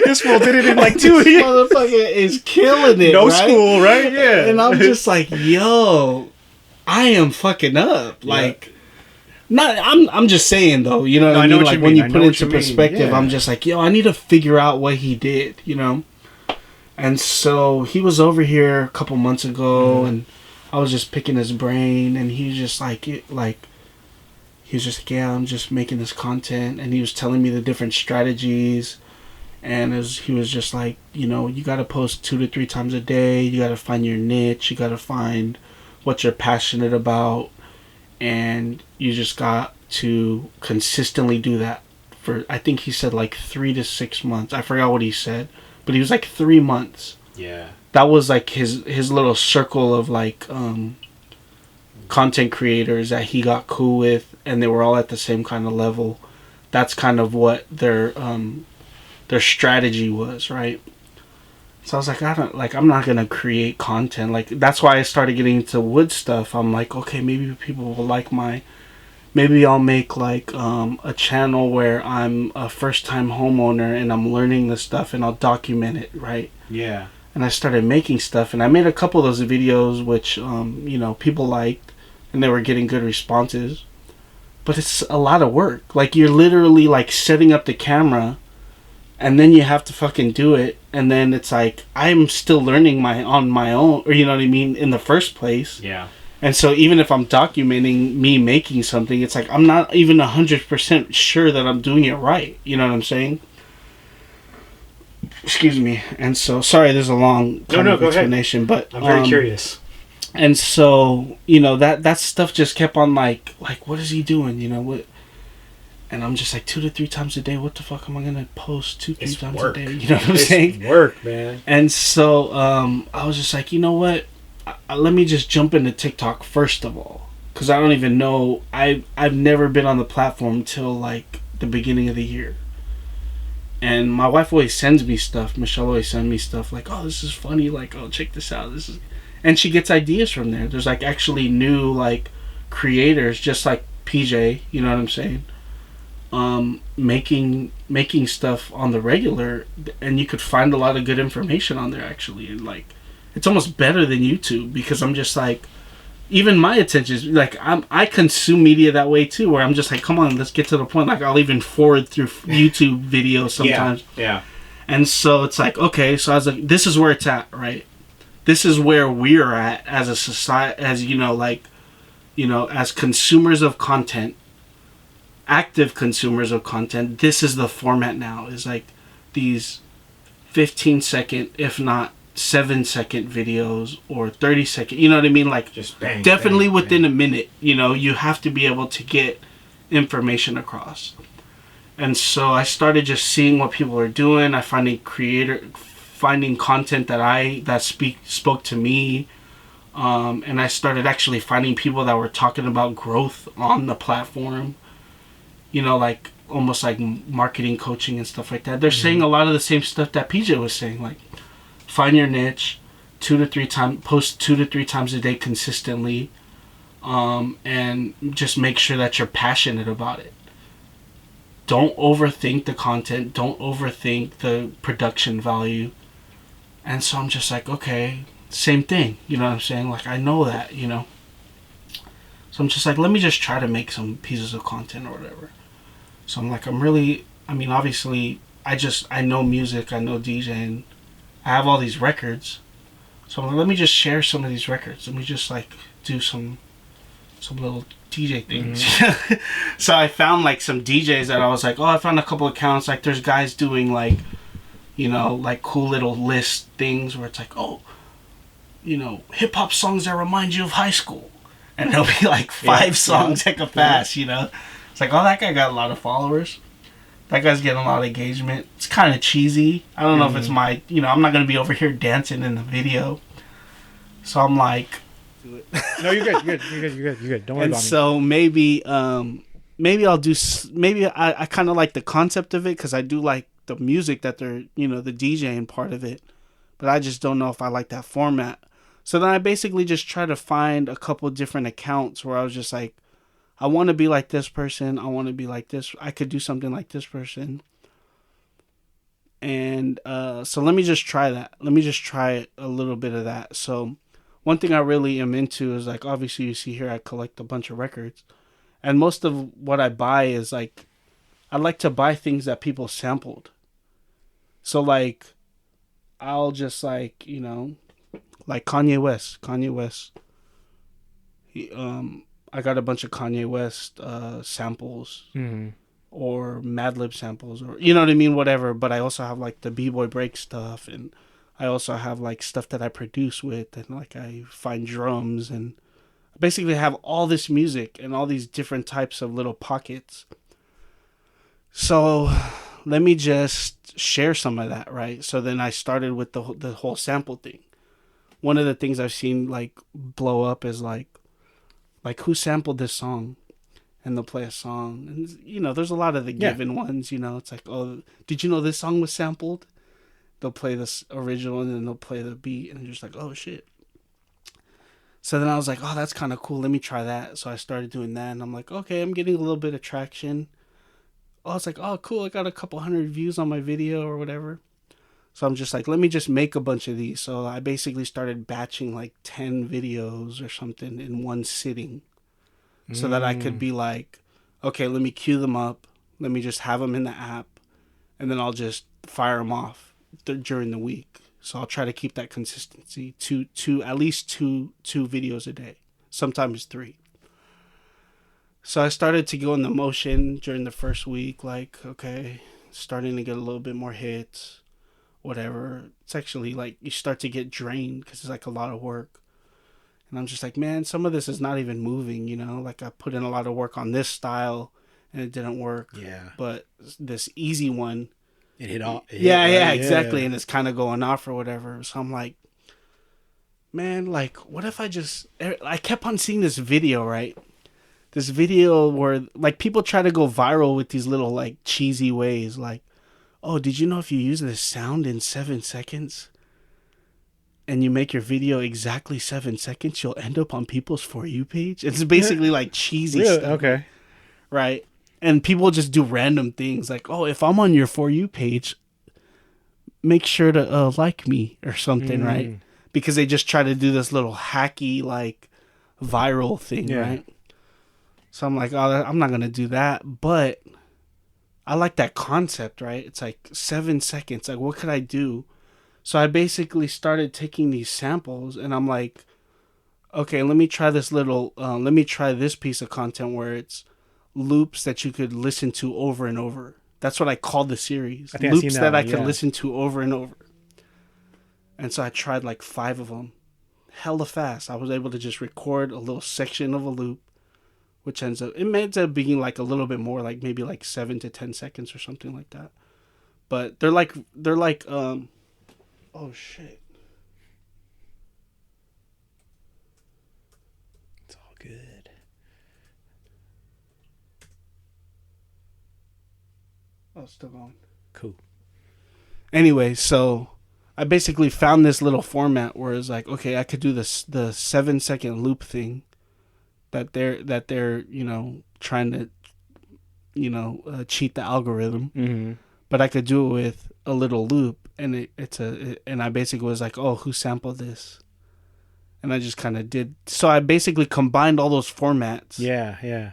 This fool did it in like 2 This years. motherfucker is killing it, No right? school, right? Yeah. And I'm just like, yo, I am fucking up. Like, not. I'm just saying though. You know what No, I I know mean? what Like, you when mean. you I put know it what into you mean. perspective, Yeah. I'm just like, yo, I need to figure out what he did. You know. And so he was over here a couple months ago, and I was just picking his brain, and he was just like, he was just like, yeah, I'm just making this content, and he was telling me the different strategies. And he was just like, you know, you got to post 2 to 3 times a day. You got to find your niche. You got to find what you're passionate about. And you just got to consistently do that for, I think he said like 3 to 6 months. I forgot what he said. But he was like 3 months. Yeah. That was like his little circle of like content creators that he got cool with. And they were all at the same kind of level. That's kind of what their strategy was, right? So I was like, I'm not gonna create content. Like, that's why I started getting into wood stuff. I'm like, okay, maybe people will like maybe I'll make like a channel where I'm a first time homeowner and I'm learning this stuff, and I'll document it, right? Yeah. And I started making stuff, and I made a couple of those videos which you know, people liked, and they were getting good responses. But it's a lot of work. Like, you're literally like setting up the camera, and then you have to fucking do it, and then it's like, I'm still learning on my own, or you know what I mean, in the first place. Yeah. And so even if I'm documenting me making something, it's like, I'm not even 100% sure that I'm doing it right. You know what I'm saying? Excuse me. And so, sorry, there's a long kind of go ahead. explanation, but I'm very curious. And so, you know, that stuff just kept on like, what is he doing? You know what? And I'm just like, 2 to 3 times a day. What the fuck am I gonna post 2 3 It's times work. a day? You know what I'm It's saying? work, man. And so I was just like, you know what? Let me just jump into TikTok first of all, because I don't even know. I've never been on the platform until like the beginning of the year. And my wife always sends me stuff. Michelle always sends me stuff like, oh, this is funny. Like, oh, check this out. This is, and she gets ideas from there. There's like actually new like creators, just like PJ. You know what I'm saying? Making stuff on the regular, and you could find a lot of good information on there actually. And like, it's almost better than YouTube, because I'm just like, even my attention is like I consume media that way too, where I'm just like, come on, let's get to the point. Like I'll even forward through YouTube videos sometimes. Yeah. And so it's like, okay, so I was like, this is where it's at, right? This is where we're at as a society, as as consumers of content, active consumers of content. This is the format now. Is like these 15-second, if not 7-second videos or 30-second. You know what I mean? Like just bang, definitely bang, within bang. a minute. You have to be able to get information across. And so I started just seeing what people are doing. I finding content that spoke to me, and I started actually finding people that were talking about growth on the platform. Like almost like marketing coaching and stuff like that. They're saying a lot of the same stuff that PJ was saying, like find your niche, post 2 to 3 times a day consistently, and just make sure that you're passionate about it. Don't overthink the content. Don't overthink the production value. And so I'm just like, okay, same thing. You know what I'm saying? Like, I know that, So I'm just like, let me just try to make some pieces of content or whatever. So I'm like, obviously, I know music. I know DJing. I have all these records. So I'm like, let me just share some of these records. Let me just, like, do some little DJ things. So I found like some DJs that I was like, I found a couple accounts. Like there's guys doing like, like cool little list things where it's like, hip hop songs that remind you of high school, and there'll be like 5 songs like a fast. It's like, that guy got a lot of followers. That guy's getting a lot of engagement. It's kind of cheesy. I don't know if it's my, I'm not gonna be over here dancing in the video. So I'm like, No, you're good. You're good. Don't worry about me. And so maybe I'll do. Maybe I kind of like the concept of it because I do like the music that they're, the DJing part of it, but I just don't know if I like that format. So then I basically just try to find a couple different accounts where I was just like, I want to be like this person. I want to be like this. I could do something like this person. And so let me just try that. Let me just try a little bit of that. So one thing I really am into is like, obviously you see here, I collect a bunch of records, and most of what I buy is like, I like to buy things that people sampled. So like, I'll just like, like Kanye West, I got a bunch of Kanye West samples, or Madlib samples, or you know what I mean, whatever. But I also have like the B-boy break stuff, and I also have like stuff that I produce with, and like I find drums, and I basically have all this music and all these different types of little pockets. So let me just share some of that, right? So then I started with the whole sample thing. One of the things I've seen like blow up is like who sampled this song, and they'll play a song, and there's a lot of the given ones. It's like, did you know this song was sampled? They'll play this original and then they'll play the beat, and you're just like, oh shit. So then I was like, that's kind of cool. Let me try that. So I started doing that, and I'm like, okay, I'm getting a little bit of traction. It's like, cool. I got a couple 100 views on my video or whatever. So I'm just like, let me just make a bunch of these. So I basically started batching like 10 videos or something in one sitting, so that I could be like, okay, let me queue them up. Let me just have them in the app, and then I'll just fire them off during the week. So I'll try to keep that consistency to at least two videos a day, sometimes 3. So I started to go in the motion during the first week, like, okay, starting to get a little bit more hits, whatever. It's actually like you start to get drained because it's like a lot of work. And I'm just like, man, some of this is not even moving, like I put in a lot of work on this style and it didn't work. Yeah. But this easy one, it hit off. Exactly. Yeah. And it's kind of going off or whatever. So I'm like, man, like, what if I kept on seeing this video, right? This video where like people try to go viral with these little like cheesy ways, like, did you know if you use this sound in 7 seconds and you make your video exactly 7 seconds, you'll end up on people's For You page? It's basically like cheesy stuff. Okay. Right. And people just do random things like, if I'm on your For You page, make sure to like me or something, right? Because they just try to do this little hacky like viral thing, Yeah. right? So I'm like, oh, I'm not gonna do that, but I like that concept, right? It's like 7 seconds. Like, what could I do? So I basically started taking these samples, and I'm like, okay, let me try this piece of content where it's loops that you could listen to over and over. That's what I called the series. I think I've Loops seen that that I one, could yeah. listen to over and over. And so I tried like 5 of them. Hella fast. I was able to just record a little section of a loop, which ends up being like a little bit more, like maybe like 7 to 10 seconds or something like that. But they're like oh shit. It's all good. Oh, still going. Cool. Anyway, so I basically found this little format where it's like, okay, I could do the 7-second loop thing that they're trying to cheat the algorithm, Mm-hmm. but I could do it with a little loop, and and I basically was like, oh, who sampled this? And I just kind of did. So I basically combined all those formats. Yeah, yeah.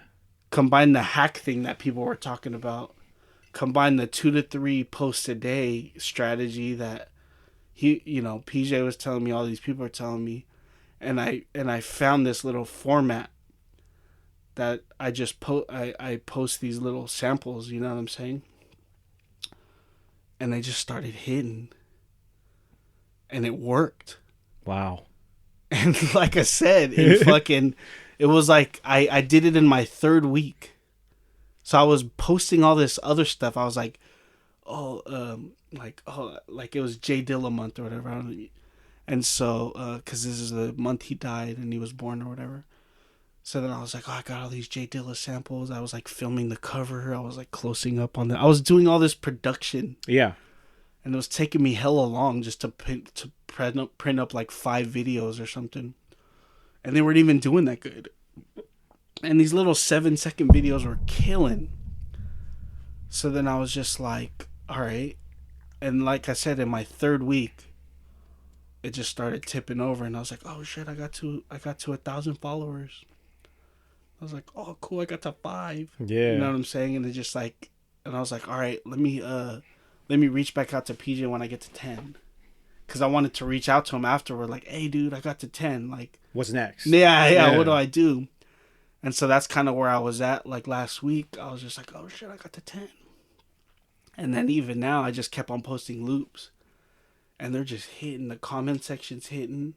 Combined the hack thing that people were talking about. Combine the 2 to 3 posts a day strategy that PJ was telling me, all these people are telling me, and I found this little format that I just I post these little samples, you know what I'm saying? And they just started hitting, and it worked. Wow. And like I said, it was like I did it in my 3rd week. So I was posting all this other stuff. I was like, like it was J Dilla month or whatever. And so, cause this is the month he died and he was born or whatever. So then I was like, oh, I got all these J Dilla samples. I was like filming the cover. I was like closing up on I was doing all this production. Yeah. And it was taking me hella long just to print up like 5 videos or something. And they weren't even doing that good. And these little 7-second videos were killing. So then I was just like, all right. And like I said, in my 3rd week, it just started tipping over. And I was like, oh shit, I got to 1,000 followers. I was like, oh cool, I got to 5. Yeah. You know what I'm saying? And it just like, and I was like, all right, let me reach back out to PJ when I get to 10. Because I wanted to reach out to him afterward, like, hey dude, I got to 10. Like, what's next? Yeah. What do I do? And so that's kind of where I was at. Like last week, I was just like, oh shit, I got to 10. And then even now, I just kept on posting loops. And they're just hitting. The comment section's hitting.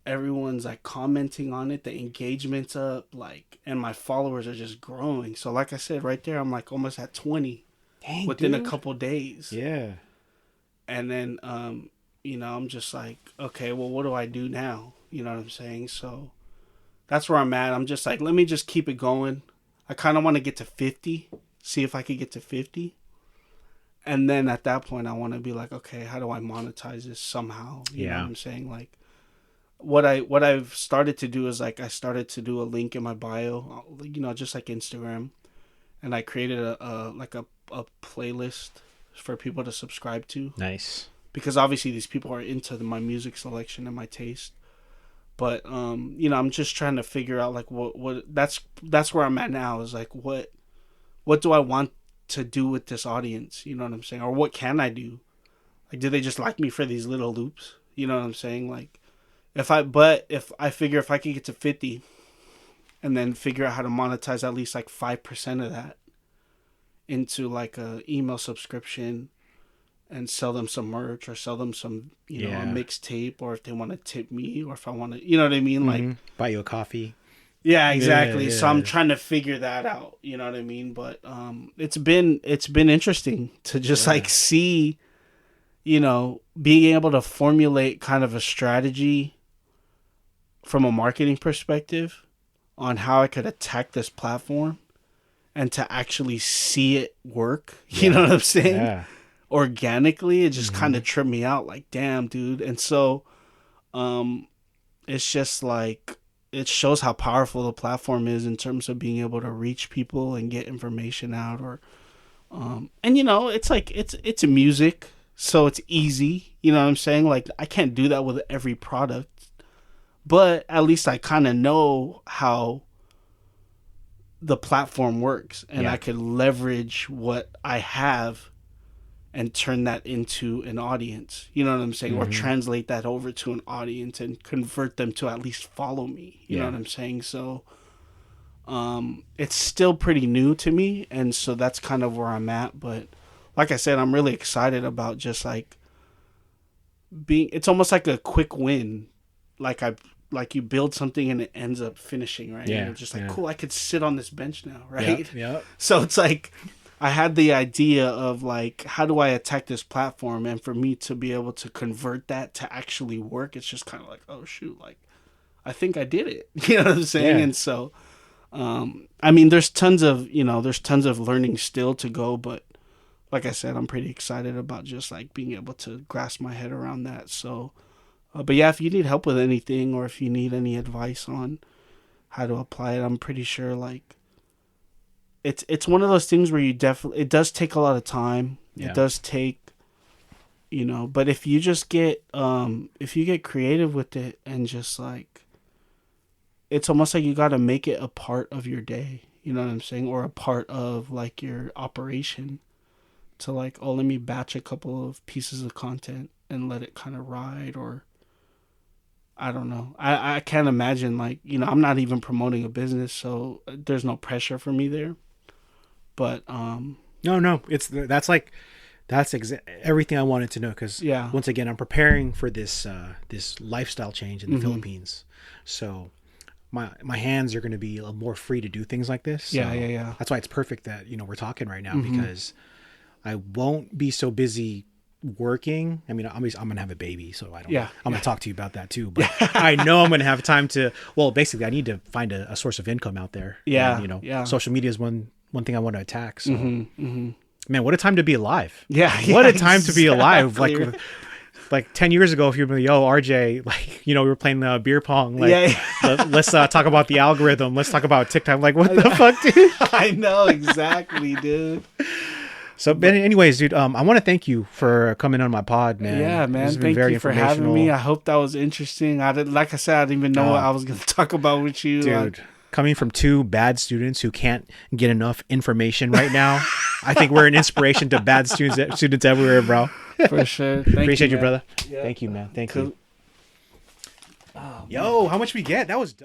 Everyone's like commenting on it. The engagement's up. Like, and my followers are just growing. So like I said, right there, I'm like almost at 20. Dang, within dude. a couple days. Yeah. And then, I'm just like, okay, well, what do I do now? You know what I'm saying? So that's where I'm at. I'm just like, let me just keep it going. I kind of want to get to 50, see if I could get to 50. And then at that point, I want to be like, okay, how do I monetize this somehow? You know what I'm saying? Like, what I've started to do is like, I started to do a link in my bio, just like Instagram. And I created a playlist for people to subscribe to. Nice. Because obviously these people are into my music selection and my taste. But I'm just trying to figure out like what that's where I'm at now, is like what do I want to do with this audience? You know what I'm saying? Or what can I do? Like, do they just like me for these little loops? You know what I'm saying? Like, if I could get to 50 and then figure out how to monetize at least like 5% of that into like a email subscription and sell them some merch or sell them some, a mixtape, or if they want to tip me, or if I want to, you know what I mean? Mm-hmm. Like, buy you a coffee. Yeah, exactly. Yeah. So I'm trying to figure that out. You know what I mean? But it's been interesting to just like see, being able to formulate kind of a strategy from a marketing perspective on how I could attack this platform and to actually see it work. You know what I'm saying? Yeah. Organically, it just kind of tripped me out. Like, damn, dude. And so it's just like, it shows how powerful the platform is in terms of being able to reach people and get information out. Or and it's like it's music, so it's easy. You know what I'm saying? Like, I can't do that with every product, but at least I kind of know how the platform works, and I could leverage what I have and turn that into an audience. You know what I'm saying? Or translate that over to an audience and convert them to at least follow me. You know what I'm saying? So it's still pretty new to me, and so that's kind of where I'm at. But like I said, I'm really excited about just like being, it's almost like a quick win. Like you build something and it ends up finishing, right? Yeah. And you're just like, cool, I could sit on this bench now, right? Yeah. So it's like, I had the idea of like, how do I attack this platform? And for me to be able to convert that to actually work, it's just kind of like, oh shoot, like, I think I did it. You know what I'm saying? Yeah. And so, I mean, there's tons of learning still to go, but like I said, I'm pretty excited about just like being able to grasp my head around that. So, but yeah, if you need help with anything, or if you need any advice on how to apply it, I'm pretty sure like it's one of those things where it does take a lot of time. Yeah. It does take, but if you just get if you get creative with it and just like, it's almost like you got to make it a part of your day. You know what I'm saying? Or a part of like your operation, to like, oh, let me batch a couple of pieces of content and let it kind of ride. Or I don't know. I can't imagine, like, I'm not even promoting a business, so there's no pressure for me there. But no, that's everything I wanted to know, because once again, I'm preparing for this this lifestyle change in the Philippines, so my hands are going to be a little more free to do things like this. So yeah. That's why it's perfect that we're talking right now, because I won't be so busy working. I mean, I'm gonna have a baby, so I'm gonna talk to you about that too, but I know I'm gonna have time to, well, basically I need to find a source of income out there. And, social media is one thing I want to attack. So man, what a time to be alive. What a time to be alive. Like 10 years ago, if you'd been, yo, RJ, like, we were playing beer pong, like, let's talk about the algorithm, let's talk about TikTok. Like, what the fuck, dude? I know, exactly, dude. So, but anyways, dude, I want to thank you for coming on my pod, man. Yeah, man. Thank you for having me. I hope that was interesting. Like I said, I didn't even know what I was going to talk about with you. Dude, coming from two bad students who can't get enough information right now, I think we're an inspiration to bad students everywhere, bro. For sure. Appreciate you, brother. Yeah. Thank you, man. Thank you. Oh, yo, how much we get? That was dope.